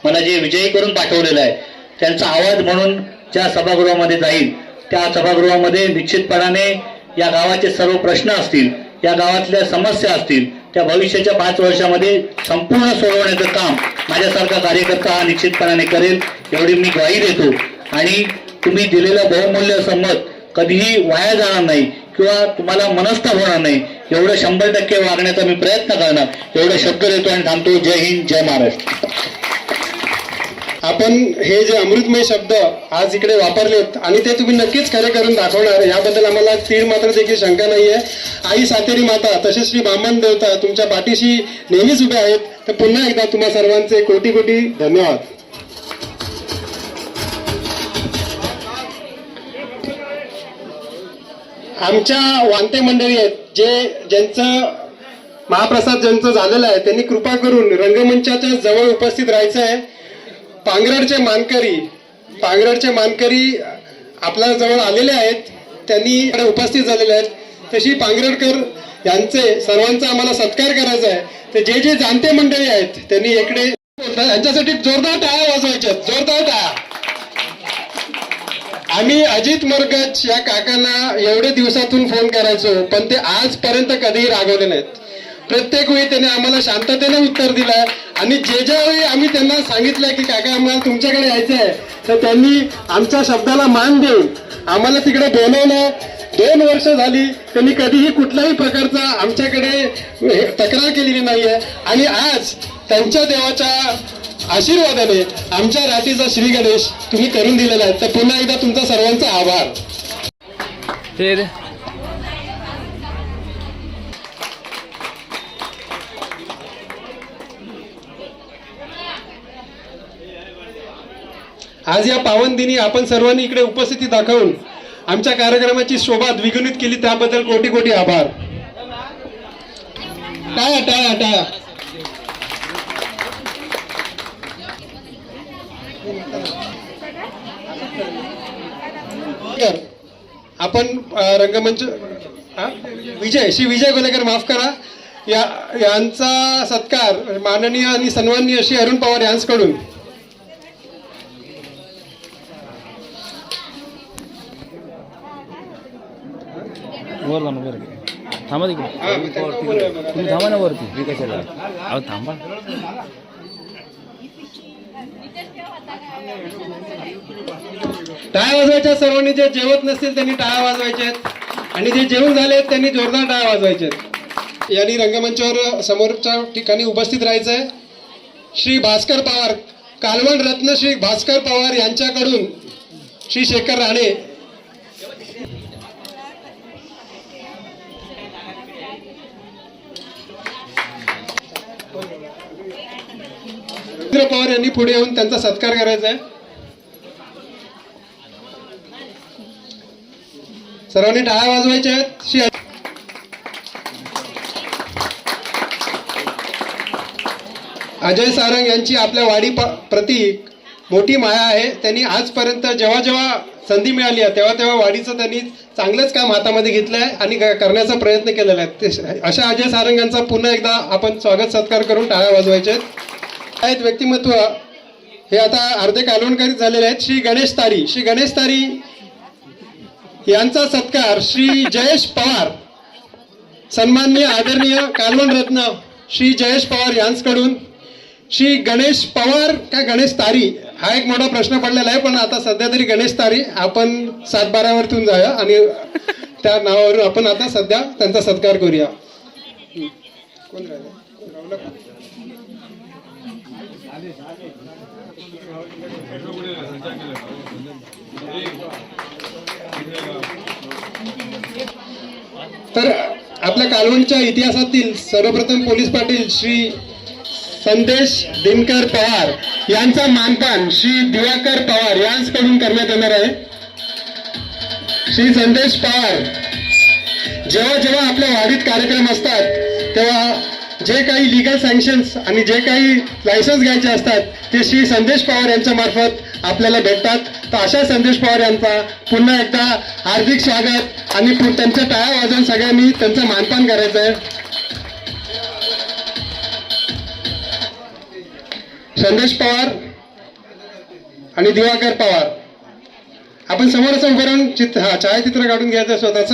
मला जे विजयी करून पाठवलेलं आहे त्यांचा आवाज म्हणून ज्या सभागृहामध्ये जाईल त्या सभागृहामध्ये निश्चितपणाने या गावाचे सर्व प्रश्न असतील, या गावातल्या समस्या असतील, त्या भविष्याच्या 5 वर्षामध्ये संपूर्ण सोडवण्याचं काम माझ्यासारखा कार्यकर्ता हा निश्चितपणाने करेल एवढी मी ग्वाही देतो. आणि तुम्ही दिलेलं बहुमूल्य मत कधीही वाया जाणार नाही किंवा तुम्हाला मनस्ताप होणार नाही एवढं 100% वागण्याचा मी प्रयत्न करणार एवढे शब्द देतो आणि थांबतो. जय हिंद, जय महाराष्ट्र. आपण हे जे अमृतमय शब्द आज इकडे वापरलेत आणि ते तुम्ही नक्कीच खरे करून दाखवणार याबद्दल आम्हाला तीळ मात्र देखील शंका नाहीये. आई सातेरी माता तसेच श्री ब्राह्मण देवता तुमच्या पाठीशी नेहमीच उभे आहेत. तर पुन्हा एकदा तुम्हा सर्वांचे कोटी कोटी धन्यवाद. आमच्या वानते मंडळी आहेत ज्यांचं महाप्रसाद ज्यांचं झालेलं आहे त्यांनी कृपा करून रंगमंचाच्या जवळ उपस्थित राहायचं आहे. पांगरडचे मानकरी आपल्या जवळ आलेले आहेत, त्यांनी उपस्थित झालेले आहेत. तशी पांगरडकर यांचे सर्वांचा आम्हाला सत्कार करायचा आहे. तर जे जाणते मंडळी आहेत त्यांनी इकडे यांच्यासाठी जोरदार टाळ्या वाजवायच्या, जोरदार टाळ्या. आम्ही अजित मोरगच या काकांना एवढे दिवसातून फोन करायचो पण ते आजपर्यंत कधीही रागवले नाहीत. प्रत्येक वेळी त्यांनी आम्हाला शांततेने उत्तर दिलंय आणि ज्यावेळी आम्ही त्यांना सांगितलं की काका आम्हाला तुमच्याकडे यायचं आहे तर त्यांनी आमच्या शब्दाला मान देऊन आम्हाला तिकडे बोलवलं. 2 वर्ष झाली त्यांनी कधीही कुठल्याही प्रकारचा आमच्याकडे तक्रार केलेली नाहीये आणि आज त्यांच्या देवाच्या आशीर्वादाने आमच्या राशीचा श्री गणेश तुम्ही करून दिलेला आहे. तर पुन्हा एकदा तुमचा सर्वांचा आभार. आज या पावन दिनी आपण सर्वांनी इकडे उपस्थिती दाखवून आमच्या कार्यक्रमाची शोभा द्विगुणित केली त्याबद्दल कोटी कोटी आभार. टाळ्या टाळ्या टाळ्या. आपण रंगमंच विजय श्री विजय गोलेकर माफ करा यांचा सत्कार माननीय आणि सन्माननीय श्री अरुण पवार यांच्याकडून वर जाणं वर थांबा तिकडे तुम्ही थांबा ना वरती मी कशाला अहो थांबा टाळ्या वाजवायच्या सर्वांनी जे जेवत नसतील त्यांनी टाळ्या वाजवायच्या आहेत आणि जे जेवून झाले आहेत त्यांनी जोरदार टाळ्या वाजवायच्या आहेत. यांनी रंगमंचावर समोरच्या ठिकाणी उपस्थित राहायचं आहे. श्री भास्कर पवार कालवण रत्न श्री भास्कर पवार यांच्याकडून श्री शेखर राणे पवार यांनी पुढे येऊन त्यांचा सत्कार करायचा आहे. सर्वांनी टाळ्या वाजवायच्या आहेत. श्री अजय सारंग यांची आपल्या वाडी प्रती मोठी माया आहे. त्यांनी आजपर्यंत जेव्हा जेव्हा संधी मिळाली आहे तेव्हा तेव्हा वाडीचं त्यांनी चांगलंच काम हातामध्ये घेतलं आहे आणि करण्याचा प्रयत्न केलेला आहे. अशा अजय सारंग यांचा पुन्हा एकदा आपण स्वागत सत्कार करून टाळ्या वाजवायचे आहेत. व्यक्तिमत्व हे आता अर्धे कालवणकारित झालेले आहेत. श्री गणेश तारी यांचा सत्कार श्री जयेश पवार सन्माननीय आदरणीय कालवण रत्न श्री जयेश पवार यांच्याकडून श्री गणेश पवार का गणेश तारी हा एक मोठा प्रश्न पडलेला आहे. पण आता सध्या तरी गणेश तारी आपण 7-12 जाऊया आणि त्या नावावरून आपण आता सध्या त्यांचा सत्कार करूया. कोण राहिलं? तर आपल्या कालवणच्या इतिहासातील सर्वप्रथम पोलीस पाटील श्री संदेश दिनकर पवार यांचा मानपान श्री दिवाकर पवार यांच्याकडून करण्यात येणार आहे. श्री संदेश पवार जेव्हा जेव्हा आपल्या वाडीत कार्यक्रम असतात तेव्हा जे काही लिगल सँक्शन्स आणि जे काही लायसन्स घ्यायचे असतात ते श्री संदेश पवार यांच्या मार्फत आपल्याला भेटतात. तर अशा संदेश पवार यांचा पुन्हा एकदा हार्दिक स्वागत आणि त्यांच्या टाळ्या वाजवून सगळ्यांनी त्यांचं मानपान करायचं आहे. संदेश पवार आणि दिवाकर पवार आपण समोरासमोर उभं राहून छायाचित्र काढून घ्यायचं स्वतःच.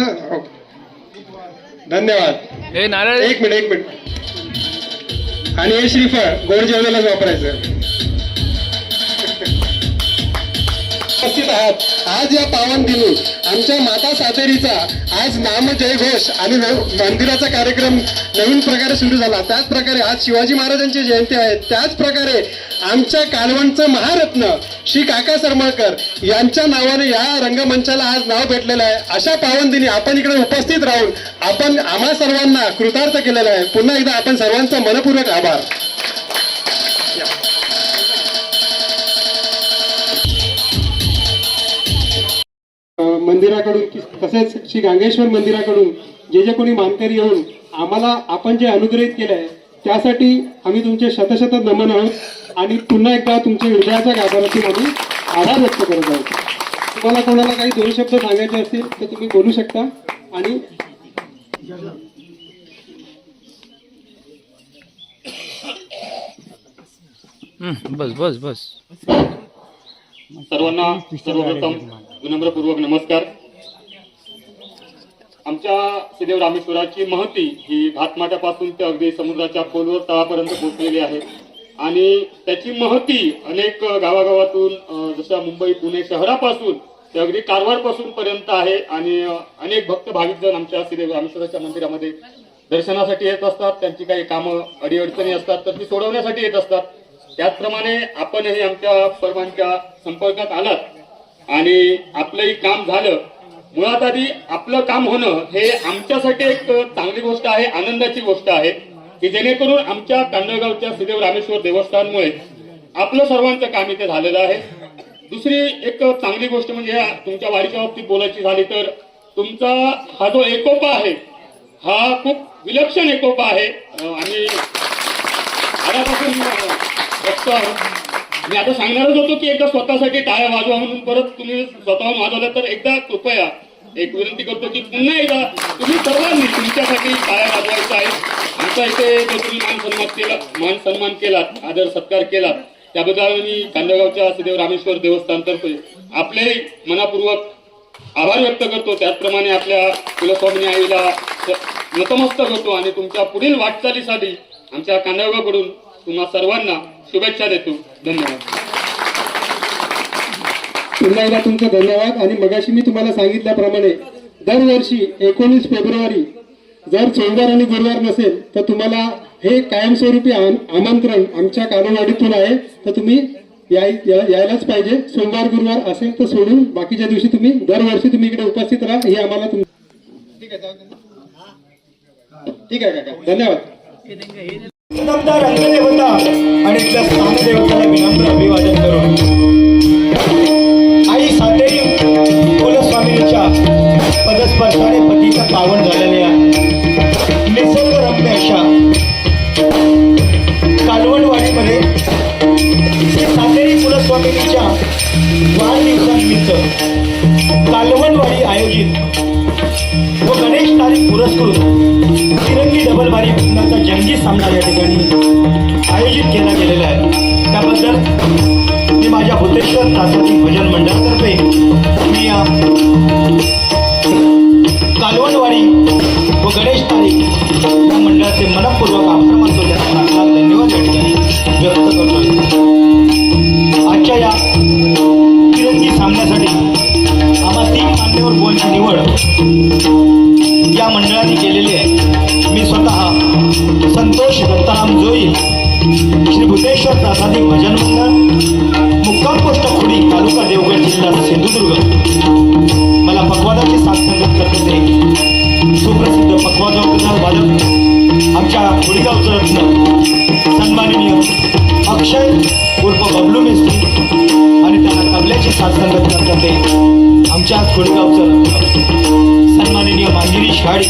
धन्यवाद. ए नारळ एक मिनिट आणि हे श्रीफळ गोड जेवणालाच वापरायचं. उपस्थित आहात आज या पावन दिनी आमच्या माता सातेरीचा आज नाम जयघोष आणि मंदिराचा कार्यक्रम नवीन प्रकारे सुरू झाला. त्याच प्रकारे आज शिवाजी महाराजांची जयंती आहे. त्याच प्रकारे आमच्या कालवणचं महारत्न श्री काका सरमळकर यांच्या नावाने या रंगमंचाला आज नाव भेटलेलं आहे. अशा पावन दिनी आपण इकडे उपस्थित राहून आपण आम्हा सर्वांना कृतार्थ केलेला आहे. पुन्हा एकदा आपण सर्वांचा मनपूर्वक आभार. मंदिराकडून तसेच श्री गांगेश्वर मंदिराकडून जे कोणी मानकरी येऊन आम्हाला आपण जे अनुग्रहित केलंय त्यासाठी आम्ही तुमचे शतशत नमन आहोत आणि पुन्हा एकदा तुमच्या हृदयाच्या गाभारातून आम्ही आभार व्यक्त करत आहोत. तुम्हाला कोणाला काही 2 शब्द सांगायचे असतील तर तुम्ही बोलू शकता. आणि बस सर्वांना सर्वप्रथम विनम्रपूर्वक नमस्कार. आमच्या श्रीदेव रामेश्वराची महती ही घाटमाटापासून ते अगदी समुद्राच्या खोलवर तळापर्यंत पोहोचलेली आहे आणि त्याची महती अनेक गावागावातून जसं मुंबई पुणे शहरापासून ते अगदी कारवारपासून पर्यंत आहे आणि अनेक भक्त भाविक जण आमच्या श्रीदेव रामेश्वराच्या मंदिरामध्ये दर्शनासाठी येत असतात. त्यांची काही कामं अडीअडचणी असतात तर ती सोडवण्यासाठी येत असतात. त्याचप्रमाणे आपणही आमच्या सर्वांच्या संपर्कात आलात आणि आपलंही काम झालं. मुळात आधी आपलं काम होणं हे आमच्यासाठी एक चांगली गोष्ट आहे, आनंदाची गोष्ट आहे की जेणेकरून आमच्या कांडळगावच्या श्रीदेव रामेश्वर देवस्थानमुळे आपलं सर्वांचं काम इथे झालेलं आहे. दुसरी एक चांगली गोष्ट म्हणजे तुमच्या वाडीच्या बाबतीत बोलायची झाली तर तुमचा हा जो एकोपा आहे हा खूप विलक्षण एकोपा आहे. आम्ही आल्यापासून बघतो आहोत मी आता सांगणारच होतो की एकदा स्वतःसाठी टाळ्या वाजवा म्हणून, परत तुम्ही स्वतःहून वाजवल्या तर एकदा कृपया एक विनंती करतो की पुन्हा एकदा तुम्ही सर्वांनी तुमच्यासाठी टाळ्या वाजवायचा आहे. आमचा इथे जो तुम्ही मान सन्मान केलात, आदर सत्कार केलात, त्याबद्दल मी कांदगावच्या सदैव रामेश्वर देवस्थानतर्फे आपले मनापूर्वक आभार व्यक्त करतो. त्याचप्रमाणे आपल्या कुलस्वामिनी आईला नतमस्तक होतो आणि तुमच्या पुढील वाटचालीसाठी आमच्या कांदगावकडून तुम्हा सर्वांना शुभेच्छा देतो. धन्यवाद. पुन्हा एकदा तुमचं धन्यवाद. आणि मगाशी मी तुम्हाला सांगितल्याप्रमाणे दरवर्षी 19 फेब्रुवारी जर सोमवार आणि गुरुवार नसेल तर तुम्हाला हे कायमस्वरूपी आमंत्रण आमच्या कानवाडीतून आहे, तर तुम्ही यायलाच पाहिजे. सोमवार गुरुवार असेल तर सोडून बाकीच्या दिवशी तुम्ही दरवर्षी तुम्ही इकडे उपस्थित राहा. हे आम्हाला ठीक आहे काका, धन्यवाद. नामदार रंगदेवता आणि तिच्या स्थानदेवताला विनम्र अभिवादन करून आई सातेरी कुलस्वामिनीच्या पदस्पर्शाने पतीचा पावन झालेल्या निसर्गरम्य अशा कालवणवाडीमध्ये श्री सातेरी कुलस्वामिनीच्या वाढदिवसानिमित्त कालवणवाडी आयोजित व गणेश तारीख पुरस्कृत तिरंगी डबल बारी कुंडाचा जंगी सामना या ठिकाणी आयोजित केला गेलेला आहे. त्याबद्दल मी माझ्या भूतेश्वर प्रासादिक भजन मंडळातर्फे मी या कालवणवाडी व गणेश तारीख या मंडळाचे मनपूर्वक आभार मानतो. त्यांना धन्यवाद या ठिकाणी व्यक्त करतो. आजच्या या तिरंगी सामन्यासाठी आम्हा 3 मान्यवर गोलची निवड या मंडळाने केलेली आहे. मी स्वतः संतोष दत्ताराम जोई, श्री भूतेश्वर प्रासादिक भजन मंडळ, मुक्काम पोस्ट खुडी, तालुका देवगड, जिल्हा सिंधुदुर्ग. मला पकवादाची साथ संगत करते सुप्रसिद्ध पकवाद वादक आमच्या खुडीगावचं रत्न सन्माननीय अक्षय उर्फ बबलू मेस्त्री आणि त्यांना तबल्याची साथ संगत करतात आमच्या खुडीगावचं सन्माननीय मांजिरी शाडी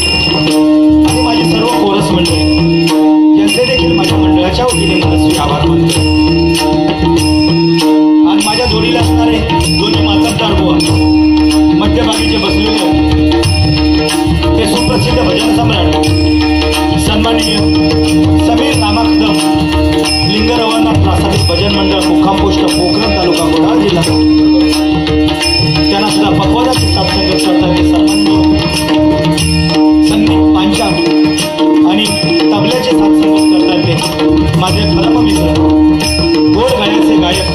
आणि माझे सर्व कोरस मंडळी यांचे देखील माझ्या मंडळाच्या वतीने मनस्वी आभार मानतो. आज माझ्या जोडीला असणारे दोन्ही मातब्दार बुवा मध्यभागीचे बसलेले ते सुप्रसिद्ध भजन सम्राट सन्माननीय समीर नामाकदम लिंगरवाना प्रासादिक भजन मंडळ, मुक्काम पोस्ट पोखरण, तालुका कोलार, जिल्हा त्यांना सुद्धा पकवादाची साथ संगत करताना सन्माननीय संदीप पांचाळ आणि तबल्याचे साथ संगत करताना माझे परममित्र गोड गाण्याचे गायक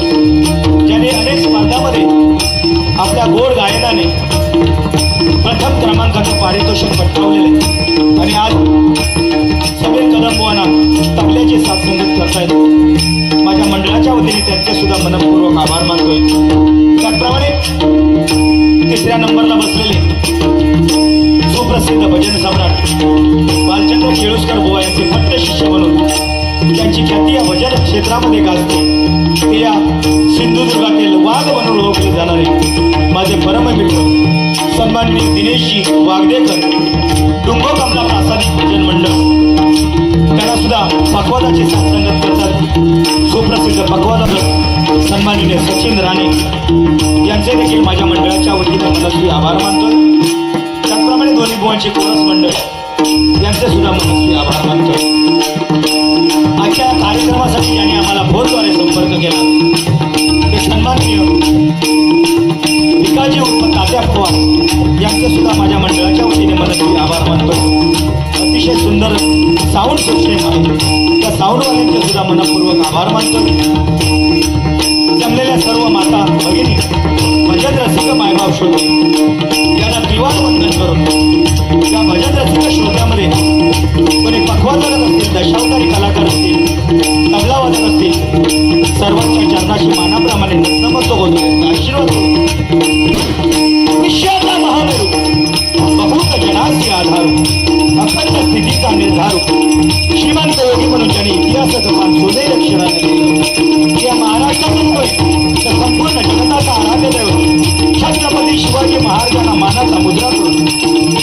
ज्याने अनेक स्पर्धांमध्ये आपल्या गोड गायनाने प्रथम क्रमांकाचं पारितोषिक पटकावलेलं आहे आणि आज समीर कदमबुवांना तबल्याची साथ संगत करतायत. माझ्या मंडळाच्या वतीने त्यांचे सुद्धा मनपूर्वक आभार मानतोय. त्याचप्रमाणे 3ऱ्या नंबरला बसलेले सुप्रसिद्ध भजन सम्राट बालचंद्र केळुसकर बुवा यांचे भट्ट शिष्य म्हणून त्यांची ख्याती या भजन क्षेत्रामध्ये गाजते. ते या सिंधुदुर्गातील वाघ म्हणून ओळखले जाणारे माझे परममित्र सन्माननीय दिनेशजी वागदेकर, डुंगो कमला प्रासादिक भजन मंडळ, त्यांना सुद्धा पकवादाची साथ संगत करतात. सुप्रसिद्ध पकवादक सन्माननीय सचिन राणे यांचे देखील माझ्या मंडळाच्या वतीने मनस्वी आभार मानतोय. त्याचप्रमाणे दोन्ही बुवांचे कोरस मंडळ यांचे सुद्धा मनस्वी आभार मानतोय. आजच्या कार्यक्रमासाठी ज्यांनी आम्हाला फोनद्वारे संपर्क केला ते सन्माननीय विकाजी उर्फ तात्या पवार यांचे सुद्धा माझ्या मंडळाच्या वतीने मनस्वी आभार मानतो. अतिशय सुंदर साऊंड सिस्टीम आहे, त्या साऊंडवाल्यांचे सुद्धा मनपूर्वक आभार मानतो. जमलेल्या सर्व माता भगिनी भजन रसिक मायबाप श्रोते यांना दिवाण वंदन करून त्या भजन रसिक श्रोत्यामध्ये कोणी पकवादक असतील, दशावतारी कलाकार असतील, तबला वादक असतील, सर्वांच्या चरणाशी मानाप्रमाणे नतमस्तक होतो. आशीर्वाद विश्वाचा महामेरू बहुत जनासी आधारू अखंड स्थितीचा निर्धारू श्रीमंत योगी म्हणून ज्यांनी इतिहासाचं पान सोनेरी अक्षराने लिहिलं, या महाराष्ट्रातून नव्हे तर संपूर्ण जगताचा आराध्य दैवत छत्रपती शिवाजी महाराजांना मानाचा मुद्रा करून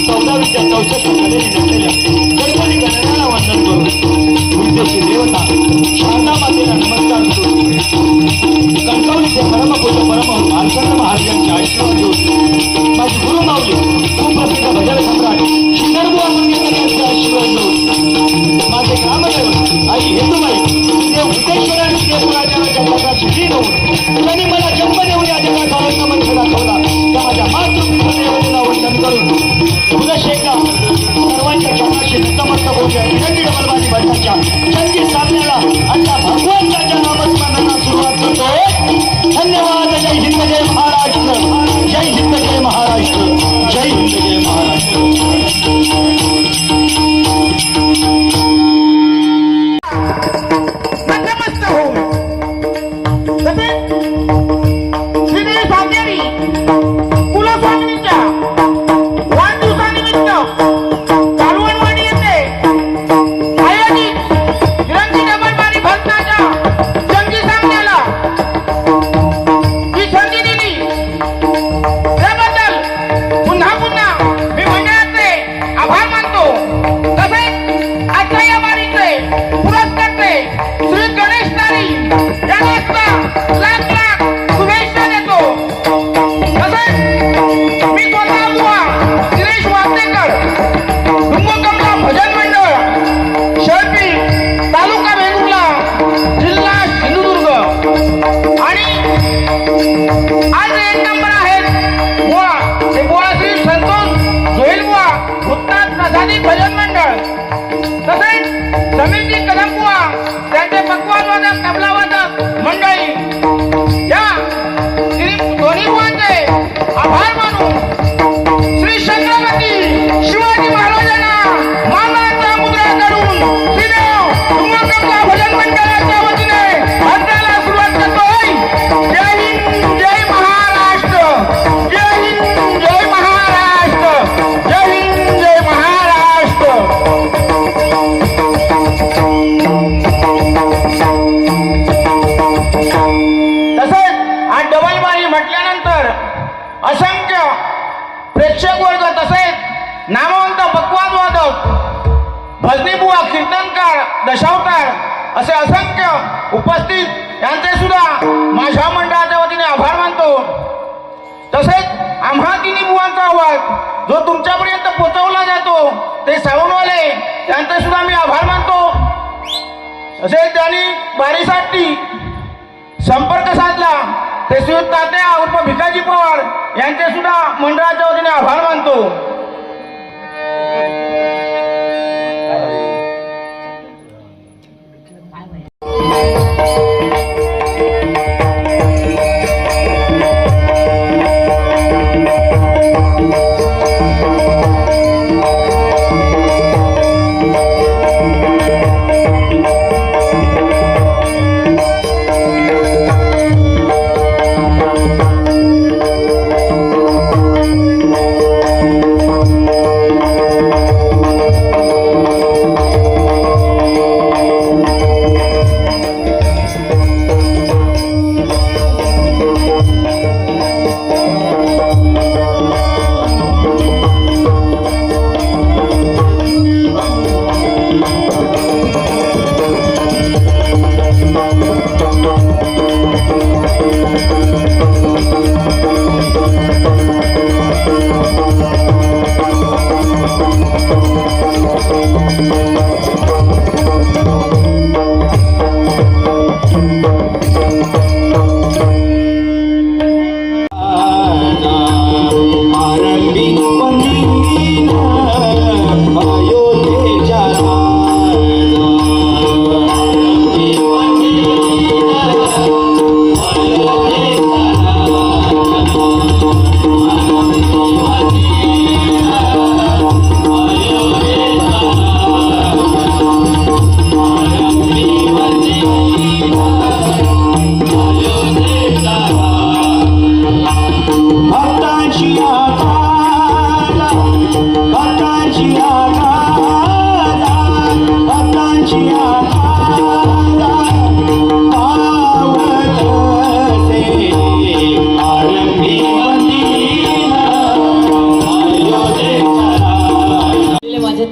14वीच्या 64 कलेने नसलेल्या गणपती गणनाला वंदन करून विद्येची देवता शारदा मातेला नमस्कार करून आशीर्वाद देऊन माझी गुरु माऊली सुप्रसिद्ध भजन सम्राट शिंदरबुवा मंगेशकर यांचे आशीर्वाद देऊन माझे ग्रामदेव आई हेतुबाई देव भूतेश्वर आणि देवराजाला जन्माचा सुखी देऊन त्यांनी मला जन्म देऊन या जगात आनंद मंच दाखवला त्या माझ्या मातृपितृदेवतेला वंदन करून फुलशेखा सर्वांच्या चरणाशी नतमस्तक होत्या विनंती डबलबाजी भट्टाच्या जंगी सामन्याला आता भगवानच्या नामस्मरणाला सुरुवात करतोय. धन्यवाद. जय हिंद जय महाराष्ट्र. जय हिंद जय महाराष्ट्र. जय हिंद जय महाराष्ट्र. नतमस्तक होऊन तसेच श्रीदेवी स्वामी कुलस्वामिनीच्या वाढदिवसानिमित्त कालवणवाडी येथे आयोजित विरंगी डबलबाजी भजनाच्या जंगी सामन्याला ही संधी दिली त्याबद्दल पुन्हा पुन्हा मी मंडळाचे आभार मानतो. तसेच आजच्या या वारीचे पुरस्कर्ते श्री गणेश तारी यांना सुद्धा लाख लाख शुभेच्छा देतो. तसेच मी स्वतः बुवा गिरीश वाटेकर डुंगकमला भजन मंडळ शेळपी तालुका वेंगुर्ला जिल्हा सिंधुदुर्ग आणि आज एक नंबर आहेत बुवा ते बुवा श्री संतोष जोईल बुवा भूतनाथ प्रसादी भजन मंडळ. तसेच समिती कदम बुवा त्यांचे पक्वान वादक तबला वादक मंडळी या दोन्ही बुवांचे आभार मानून श्री छत्रपती शिवाजी महाराजांना मानाचा मुद्रा करून श्रीदेव डुंगकमला भजन मंडळाच्या वतीने भजनाला सुरुवात करतोय. जय हिंद जय महाराष्ट्र. जय हिंद जय महाराष्ट्र. जय हिंद जय महाराष्ट्र. तसेच आज डबलबाजी म्हटल्यानंतर असंख्य प्रेक्षक वर्ग तसेच नामवंत पक्वाद वादक भजनीबुवा कीर्तनकार दशावतार असे असंख्य उपस्थित यांचे सुद्धा माझ्या मंडळाच्या वतीने आभार मानतो. तसेच आम्हा तिन्ही बुवांचा आवाज जो तुमच्यापर्यंत पोहोचवला जातो ते साऊंडवाले त्यांचे सुद्धा मी आभार मानतो. तसेच त्यांनी बारीसाठी संपर्क साधला ते श्रीयुत तात्या उर्फ भिकाजी पवार यांचे सुद्धा मंडळाच्या वतीने आभार मानतो.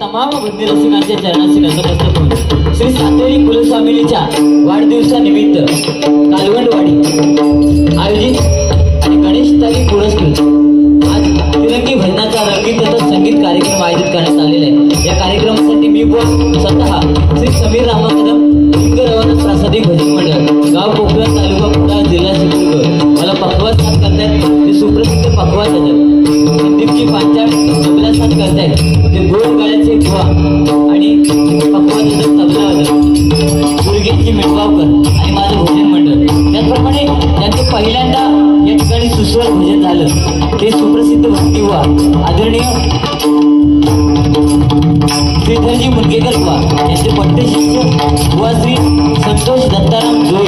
तमाम बुद्धी रसिकांच्या चरणाशी नतमस्तक होऊन श्री सातेरी कुलस्वामिनीच्या वाढदिवसानिमित्त कालवणवाडी आयोजित आणि गणेश तारी पुरस्कृत आज तिरंगी भजनाचा रंगीत तथा संगीत कार्यक्रम आयोजित करण्यात आलेला आहे. या कार्यक्रमासाठी मी स्वतः श्री समीर रामाकदम हिंग रवाना प्रासादिक भजन मंडळ गाव कोकण तालुका कुडाळ जिल्हा सिंधुदुर्ग मला पखवाज साथ करतायत. ते सुप्रसिद्ध पखवाज संदीपजी पांचाळ तबला साथ करतायत. ते गोड गाण्याचे बुवा आणि पखवाज तबला गुडघेची मिठगावकर आणि माझं भजन मंडळ. त्याचप्रमाणे त्यांचं पहिल्यांदा या ठिकाणी सुस्वर भजन झालं ते सुप्रसिद्ध भक्ती बुवा आदरणीय श्रीधरजी मुनगेकर बुवा यांचे पट्टे शिष्य बुवा श्री संतोष दत्ताराम जोई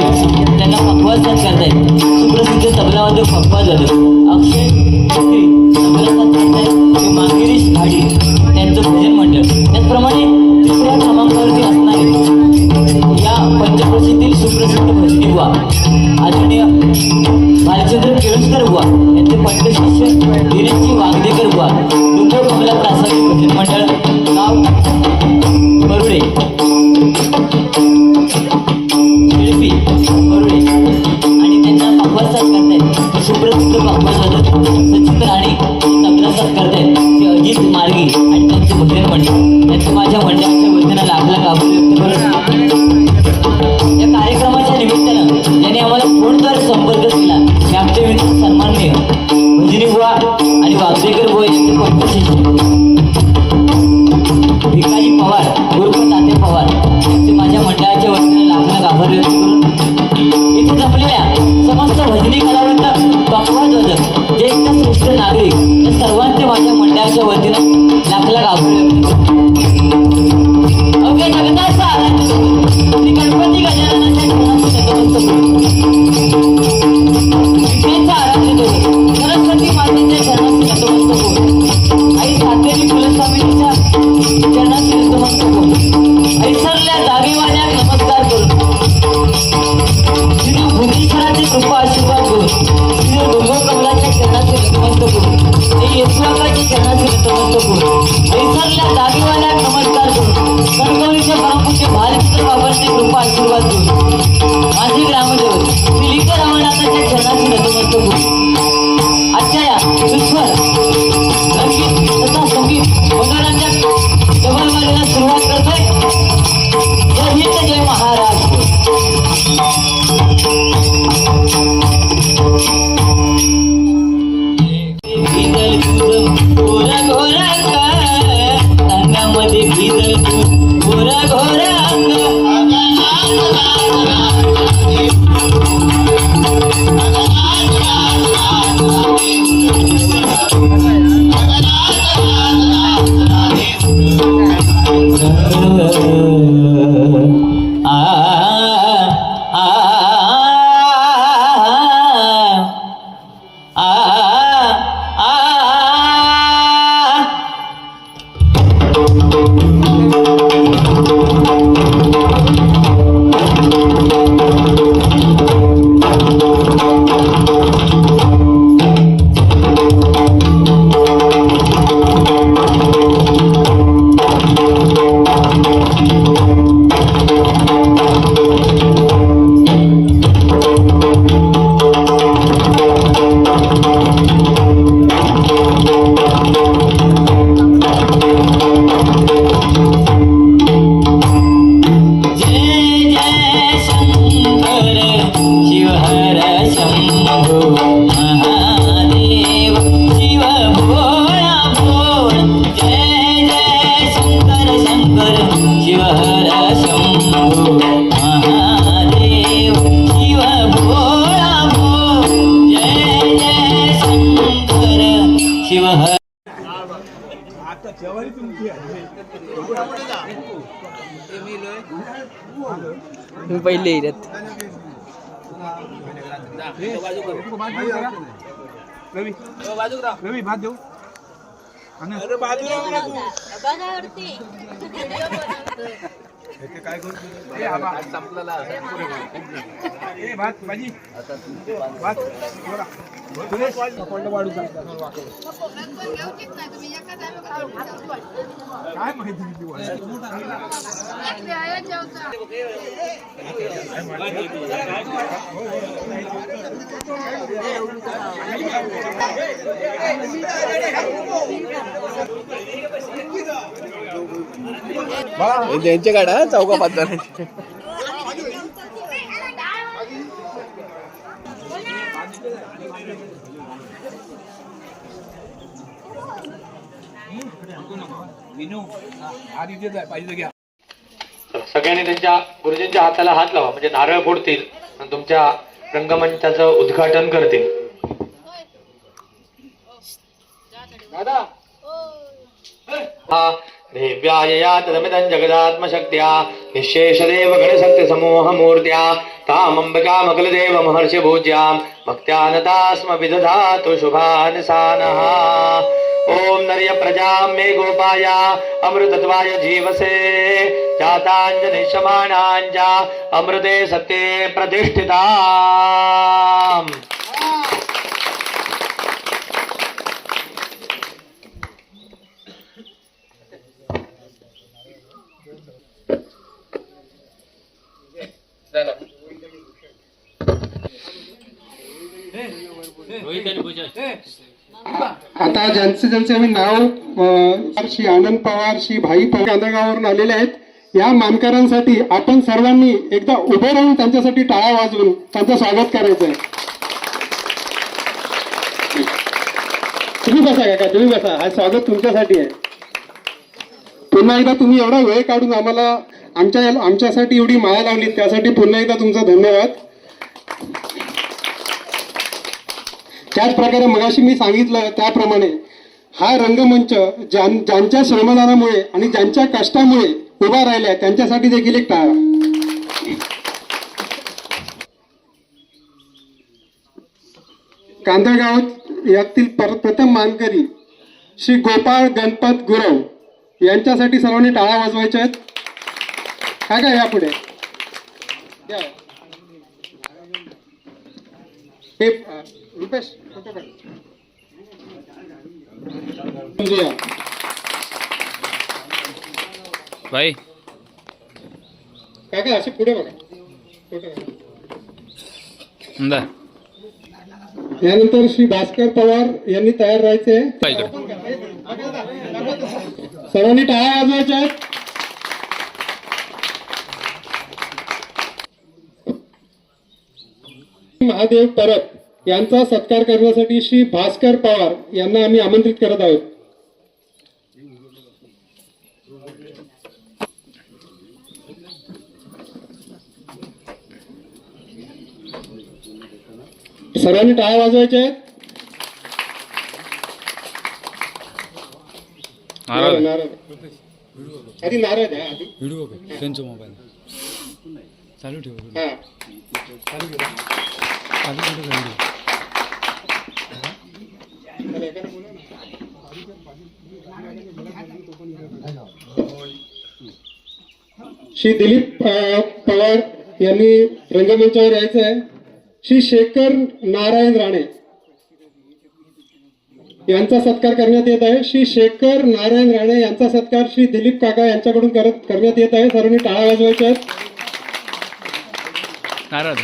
त्यांना पखवाज साथ करतायत. सुप्रसिद्ध तबलावादक पखवाज अक्षय श्री तबला साथ करतायत. ते मांगिरीश भाडी त्यांचं भजन मंडळ. त्याचप्रमाणे तिसऱ्या क्रमांकावरती असणारे या पंचक्रोशीतील सुप्रसिद्ध भजनी बुवा आदरणीय भालचंद्र केळुसकर बुवा यांचे पट्टे शिष्य धीरजजी वागदेकर बुवा डुंगर कमला प्रासादिक भजन मंडळ गाव बरुडे शिल्पी बरुडे आणि त्यांना पखवाज साथ करतायत. सुप्रसिद्ध पखवाज सचिन राणे तबला साथ करतायत. ते अजित मार्गी आणि त्यांचे भजन मंडळ. त्यांचं माझ्या मंडळाच्या वतीनं लाखला आभार व्यक्त करत या कार्यक्रमाच्या निमित्तानं ज्यांनी आम्हाला फोनद्वारे संपर्क केला हे आमचे विनोद सन्माननीय भजनी बुवा आणि वागदेकर बुवा यांचे पट्टे शिष्य भिकाजी पवार उर्फ तात्या पवार यांचे माझ्या मंडळाच्या वतीने लाखला आभार व्यक्त करून इथे जमलेल्या समस्त भजनी कलावंत पखवाज वादक ज्येष्ठ श्रेष्ठ नागरिक या सर्वांचे माझ्या मंडळाच्या वतीनं लाखला आभार व्यक्त करतो. अवघ्या जगताचा आराध्य श्री गणपती गजाननाच्या विघ्नेचा आराध्य देव सरस्वती मातेच्या चरणाशी नतमस्तक होऊन आई सातेरी कुलस्वामिनीच्या चरणाशी नतमस्तक होऊन ऐसरल्या जागेवाल्या नमस्कार करून श्री भुवनेश्वराची कृपा आशीर्वाद घेऊन श्री डोंगर कमलाच्या चरणाशी नतमस्तक होऊन श्री येशवाकाच्या चरणाशी नतमस्तक होऊन ऐसरल्या जागेवाल्या नमस्कार करून कणकवलीच्या परमपूज्य भालचंद्र बाबांची कृपा आशीर्वाद घेऊन माझे ग्रामदेवत श्री लिंगरामनाथाच्या चरणाशी नतमस्तक होऊन आजच्या या सुस्वर रंगीत तथा संगीत मनोरंजक डबलवारीला सुरुवात करतोय. जय हिंद जय महाराष्ट्र. भिजल तुझं घोरा घोरा अंगामध्ये भिजल तू घोरा घोरा पहिले येत रवी भात देऊ त्यांचे काढा चौका पाच जणांचे. सगळ्यांनी त्यांच्या गुरुजींच्या हाताला हात लावा, म्हणजे नारळ फोडतील आणि तुमच्या रंगमंचाचं उद्घाटन करतील. देव्यायया तदमिदं जगदात्मशक्त्या निःशेषदेव गणशक्ति समूह मूर्त्या तामंबिकामकलदेव महर्षि पूज्यां भक्त्यानता स्म विदधातु शुभानसानः. ओम नर्य प्रजां मे गोपाय अमृतत्वाय जीवसे जातांजलि शमानांजा अमृते सत्ये प्रतिष्ठिताम्. आता ज्यांचे आम्ही नाव श्री आनंद पवार, श्री भाई पवार कांदगावरून आलेले आहेत, या मानकरांसाठी आपण सर्वांनी एकदा उभे राहून त्यांच्यासाठी टाळ्या वाजवून त्यांचं स्वागत करायचं आहे. तुम्ही बसा काका, तुम्ही बसा, हा स्वागत तुमच्यासाठी आहे. पुन्हा एकदा तुम्ही एवढा वेळ काढून आम्हाला आमच्यासाठी एवढी माया लावली, त्यासाठी पुन्हा एकदा तुमचा धन्यवाद. त्याच प्रकारे मगाशी मी सांगितलं त्याप्रमाणे हा रंगमंच ज्यांच्या श्रमदानामुळे आणि ज्यांच्या कष्टामुळे उभा राहिलाय त्यांच्यासाठी देखील एक टाळा. कांदळगाव यातील प्रथम मानकरी श्री गोपाळ गणपत गुरव यांच्यासाठी सर्वांनी टाळा वाजवायच्या आहेत. काय यापुढे हे रुपेश फोटो काढ. भाई काय असे पुढे बघा फोटो. यानंतर श्री भास्कर पवार यांनी तयार राहायचे. सर्वांनी टाळ्या वाजवायच्या आहेत. महादेव परब यांचा सत्कार करण्यासाठी श्री भास्कर पवार यांना आम्ही आमंत्रित करत आहोत. सर्वांनी टाळ्या वाजवायच्या आहेत. नारळ आधी नारळ द्या. आधी व्हिडिओ त्यांचा मोबाईल चालू ठेव. हा श्री दिलीप पवार यांनी रंगमंचावर यायचं आहे. श्री शेखर नारायण राणे यांचा सत्कार करण्यात येत आहे. श्री शेखर नारायण राणे यांचा सत्कार श्री दिलीप काका यांच्याकडून करण्यात येत आहे. सर्वांनी टाळ्या वाजवायच्या आहेत. नारळ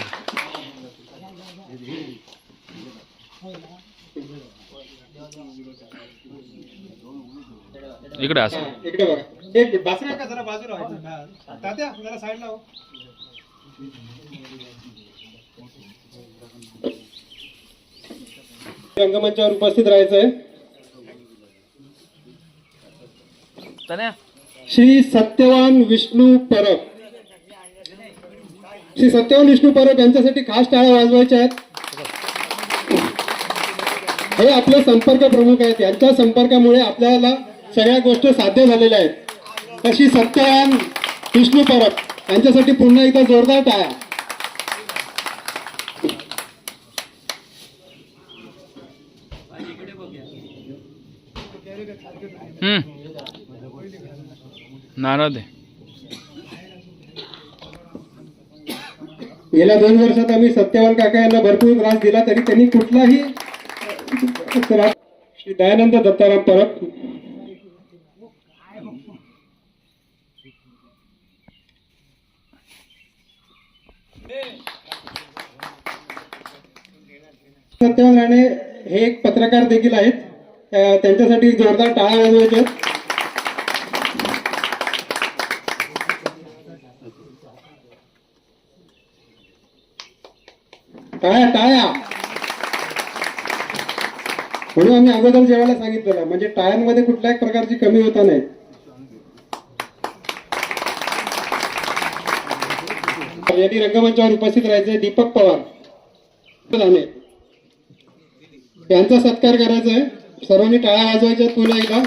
इकडे असं इकडे बघा. एक बासरी का जरा बाजूला व्हायचं. तात्या जरा साईडला हो. रंगमंचावर उपस्थित राहायचं आहे. श्री सत्यवान विष्णू परब, श्री सत्यवान विष्णू परब यांच्यासाठी खास टाळ्या वाजवायच्या आहेत. हे आपले संपर्क प्रमुख आहेत. यांच्या संपर्कामुळे आपल्याला सगळ्या गोष्टी साध्य झालेल्या आहेत. तशी सत्यवान विष्णू परब यांच्यासाठी पुन्हा एकदा जोरदार टाळ्या. नारळ दे. गेल्या 2 वर्षात आम्ही सत्यवान काका यांना भरपूर त्रास दिला, तरी त्यांनी कुठलाही श्री दयानंद दत्ताराम परब. सत्यवान राणे हे एक पत्रकार देखील आहेत, त्यांच्यासाठी जोरदार टाळ्या वाजवायच्या. टाळ्या टाळ्या. म्हणून आम्ही अगोदर जेवायला सांगितलेलं, म्हणजे टाळ्यांमध्ये कुठल्याही प्रकारची कमी होता नाही. यांनी रंगमंचावर उपस्थित राहायचे दीपक पवार यांचा सत्कार करायचा आहे. सर्वांनी टाळ्या वाजवायच्या पुन्हा एकदा.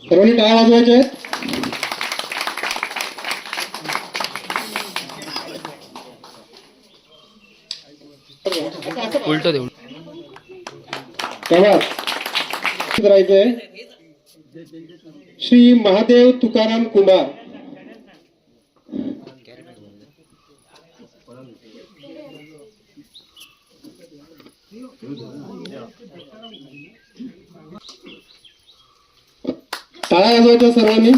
सर्वांनी टाळ्या वाजवायच्या आहेत. उलट देऊ राहायचंय श्री महादेव तुकाराम कुंभार. टाळ्या वाजवायच्या सर्वांनी.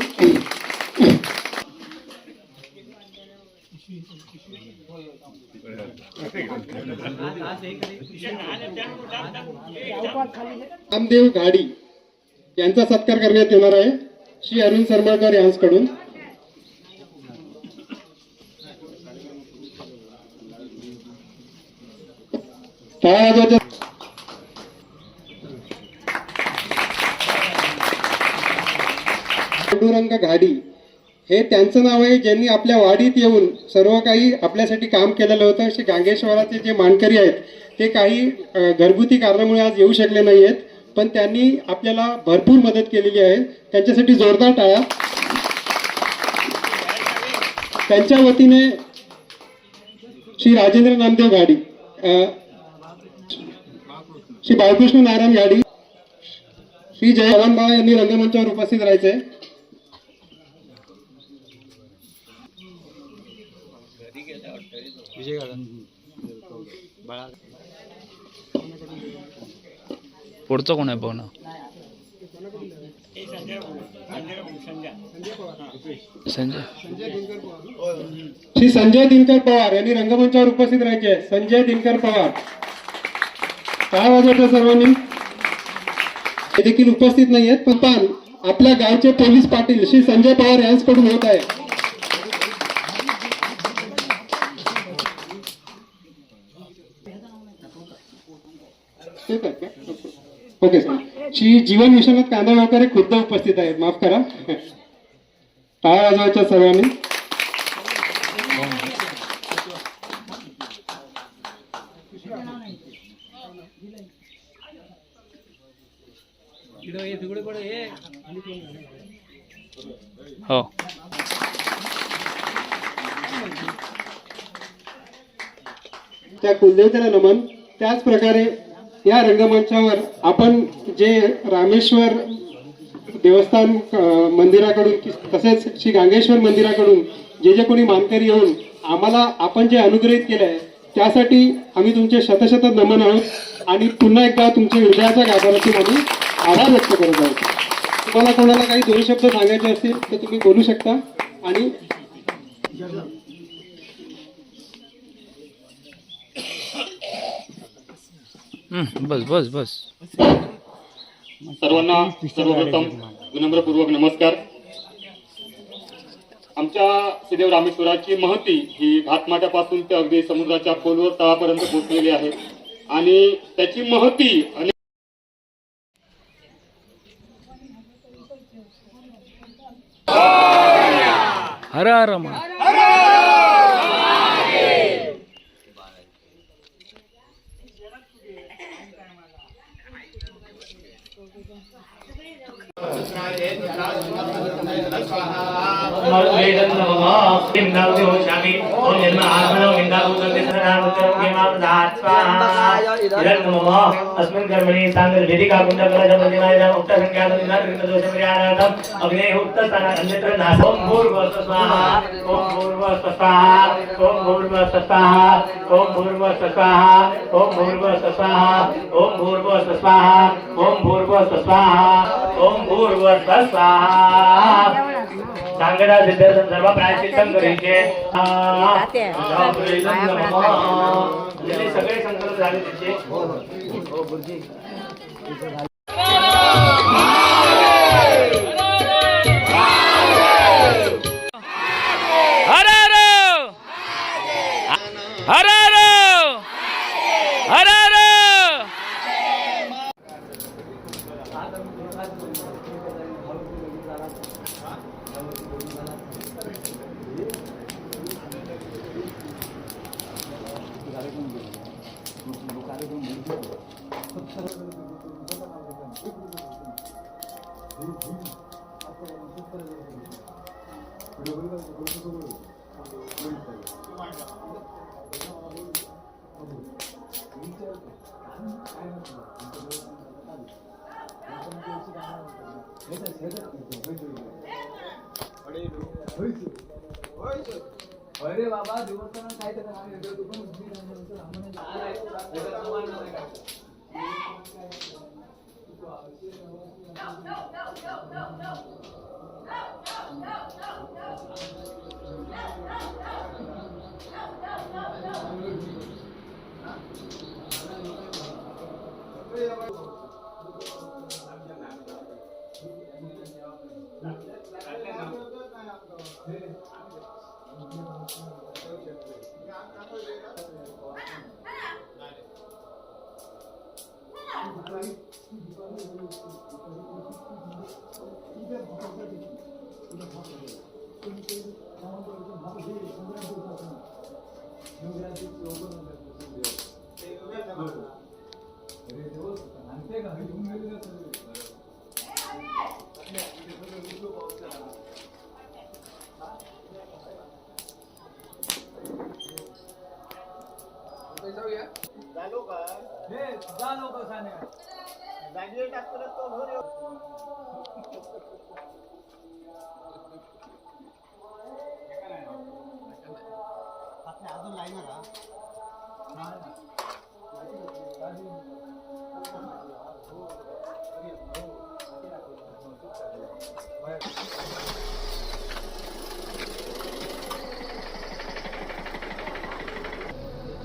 रामदेव घाडी यांचा सत्कार करण्यात येणार आहे श्री अरुण सरमळकर यांच्याकडून. टाळ्या वाजवायच्या. पांडुरंग घाडी हे त्यांचं नाव आहे, ज्यांनी आपल्या वाडीत येऊन सर्व काही आपल्यासाठी काम केलेलं होतं. असे गांगेश्वराचे जे मानकरी आहेत ते काही घरगुती कारणामुळे आज येऊ शकले नाही आहेत, पण त्यांनी आपल्याला भरपूर मदत केलेली आहे. त्यांच्यासाठी जोरदार टाळ्या. त्यांच्या वतीने श्री राजेंद्र नामदेव घाडी, श्री बाळकृष्ण नारायण घाडी, श्री जयवान बाळा यांनी रंगमंचावर उपस्थित राहायचे. पुढचं कोण आहे पाहुणा? संजय. श्री संजय दिनकर पवार यांनी रंगमंचावर उपस्थित राहायचे. संजय दिनकर पवार. काय वाजवतं सर्वांनी. ते देखील उपस्थित नाही आहेत, पण आपल्या गावचे पोलीस पाटील श्री संजय पवार यांच्याकडून होत आहे. Okay sir. श्री जीवन विश्वनाथ कांदाळकर हे खुद्द उपस्थित आहेत, माफ करा. टाळ्या वाजवायच्या सर्वांनी. हो. त्या कुलदेवतेला नमन. त्याच प्रकारे या रंगमंचावर आपण जे रामेश्वर देवस्थान मंदिराकडून तसेच श्री गांगेश्वर मंदिराकडून जे कोणी मानकरी येऊन आम्हाला आपण जे अनुग्रहित केलं आहे त्यासाठी आम्ही तुमचे शतशत नमन आहोत. आणि पुन्हा एकदा तुमच्या हृदयाच्या गाभाऱ्यातून आम्ही आभार व्यक्त करत आहोत. तुम्हाला कोणाला काही 2 शब्द सांगायचे असतील तर तुम्ही बोलू शकता. आणि बस बस बस. सर्वांना सर्वप्रथम विनम्रपूर्वक नमस्कार. आमच्या श्रीदेव रामेश्वराची महती ही घाटमाट्यापासून ते अगदी समुद्राच्या खोलवर तळापर्यंत पोहोचलेली आहे आणि त्याची महती हर हर मा. वेदन नमः किं नाम देवशामि ओम जन्म आत्मनो विंदा उदर दिसना उदर के माम दात स्वाहा इदं मम अस्मिन् कर्मणि सांगर्वेदिका कुण्डकलशपतिनाय उक्तसंख्यातमिनादोषमर्यादार्थम् अग्नेः उक्तस्थान अन्यत्र नाश ओम भूर्भुवस्सुः स्वाहा ओम भूर्भुवस्सुः स्वाहा ओम भूर्भुवस्सुः स्वाहा ओम भूर्भुवस्सुः स्वाहा ओम भूर्भुवस्सुः स्वाहा ओम भूर्भुवस्सुः स्वाहा ओम भूर्भुवस्सुः स्वाहा ओम भूर्भुवस्सुः स्वाहा सांगडा सिद्धर्थ सर्व प्रायश्चित्तं करीचे सगळे संकल्प झाले त्याचे हर हर हर हर अरे बाबा दिवसानं काय तर तू पण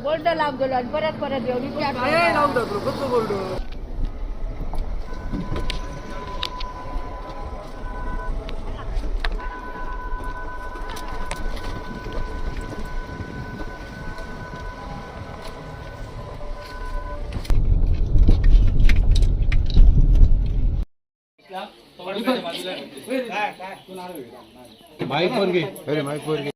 बोर्ड लावलो आणि परत परत येऊन माईक वर घे अरे माईक वर घे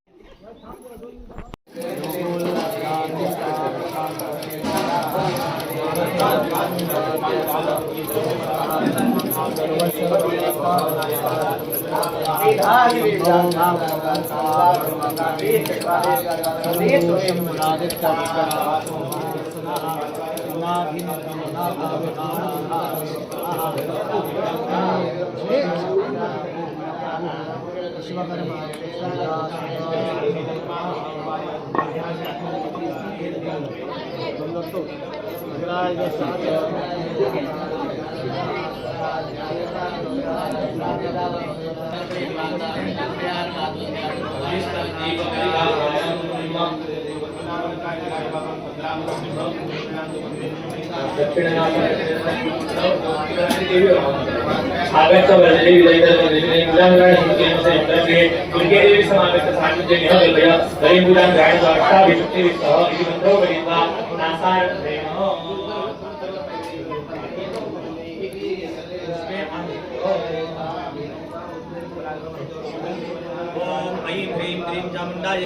आगच्छ वर्जने विजयितर्मदिने मुदांगण हिंदुकेन्द्रसंयुक्तर्गे दुर्गेदेवी समागत सान्निध्य निहगल्पय हरिमुदां गायनद्वारष्टाभिषुक्तिभिः इति मन्त्रो पठित्वा नासारभेण ओम ऐं ह्रीं क्लीं चामुण्डाय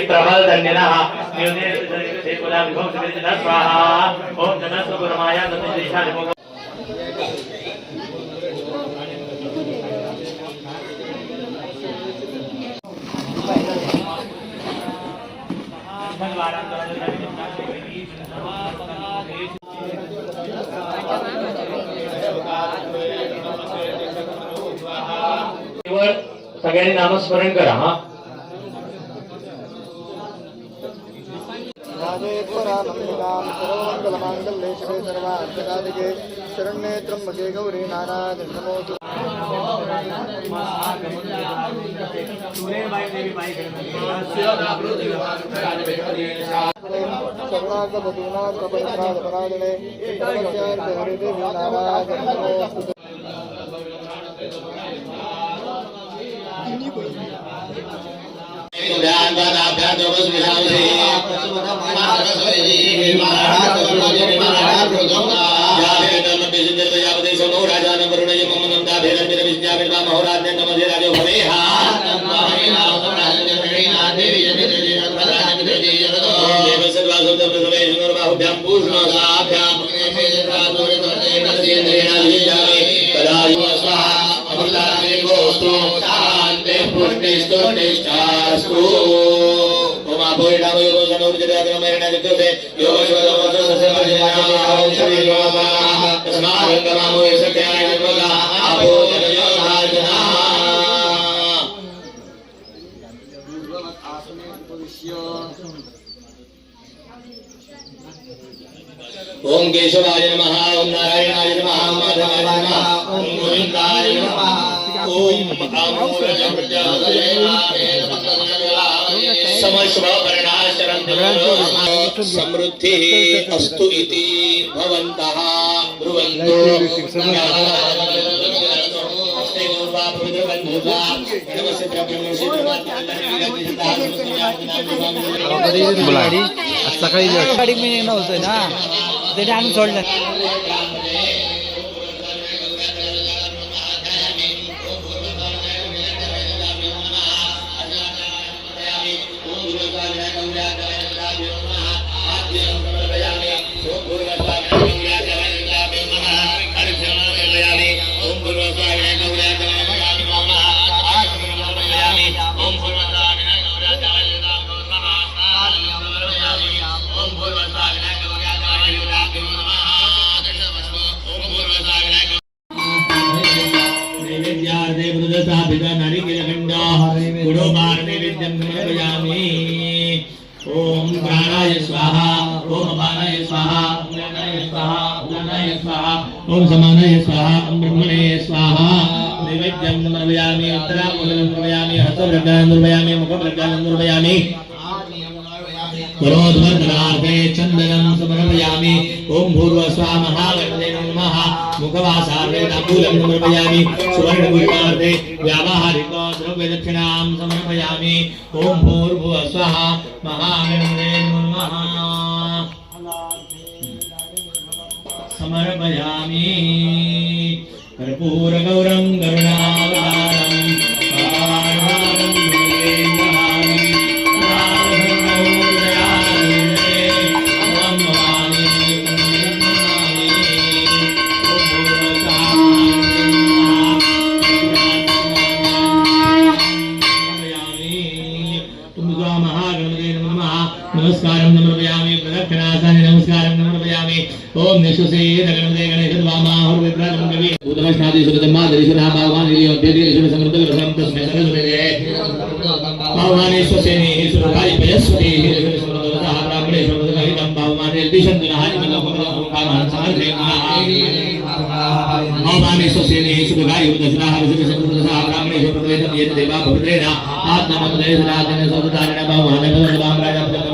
प्रबल धन्यनः स्वाहा ओम नमः सुब्रह्मण्य नमः सगळ्यांनी नामस्मरण करा. हा शरण्ये त्र्यंबके गौरी नारायण नमोस्तुते. राजा ओम केशवाय नमः, ओम नारायणाय नमः, ओम माधवाय नमः, ओम गोविंदाय नमः, ओम समृद्धिः अस्तु इति भवन्तः ब्रुवन्तु। सकाळी गाडी मी नव्हतं ना त्याने आणून सोडलं. ओम प्राणाय स्वाहा, ओम अपानाय स्वाहा, ओम ज्ञानाय स्वाहा, ओम दानाय स्वाहा, ओम समानाय स्वाहा, ओम ब्रह्मणे स्वाहा। नैवेद्यं समर्पयामि, उत्तरामूलं समर्पयामि, हस्तप्रज्ञानं समर्पयामि, मुखप्रज्ञानं समर्पयामि। करोद्वर्धनार्थे चन्दनं समर्पयामि। ओम भूर्भुवस्सुः महागणपतये नमः। मुखवासार्थे ताम्बूलं समर्पयामि। सुवर्णपुष्पार्थे व्यावहारिको द्रव्यदक्षिणां समर्पयामि। ओम भूर्भुवस्सुः महागणपतये नमः। समर्पयामि। कर्पूरगौरं करुणावतारं नमस्कारं समर्पयामि। प्रदक्षिणासने नमस्कारं समर्पयामि। ओम निश्वसे गणपते गणेशद्वामाहुर्विभ्राजं कवि भूतमष्टादिशुद्धमादरिशुरः भगवानिलियोऽध्यदिशुर समृद्धगुरुसं तस्मै सरस्वते भगवानेश्वसेने सुरभाय पयस्वते सुरसमृद्धवतः ब्राह्मणे समृद्धकहितं भगवानेर्दिशन्तु नः कामान् समर्पयामि। भगवानेश्वसेने सुरभाय वृद्धश्राः विसर्जसमृद्धवतः ब्राह्मणे समृद्धवेदं येन देवा भवत्रेण आत्ममतले सदाचन सौदारेण भगवान् भगवान् राजा स्वामी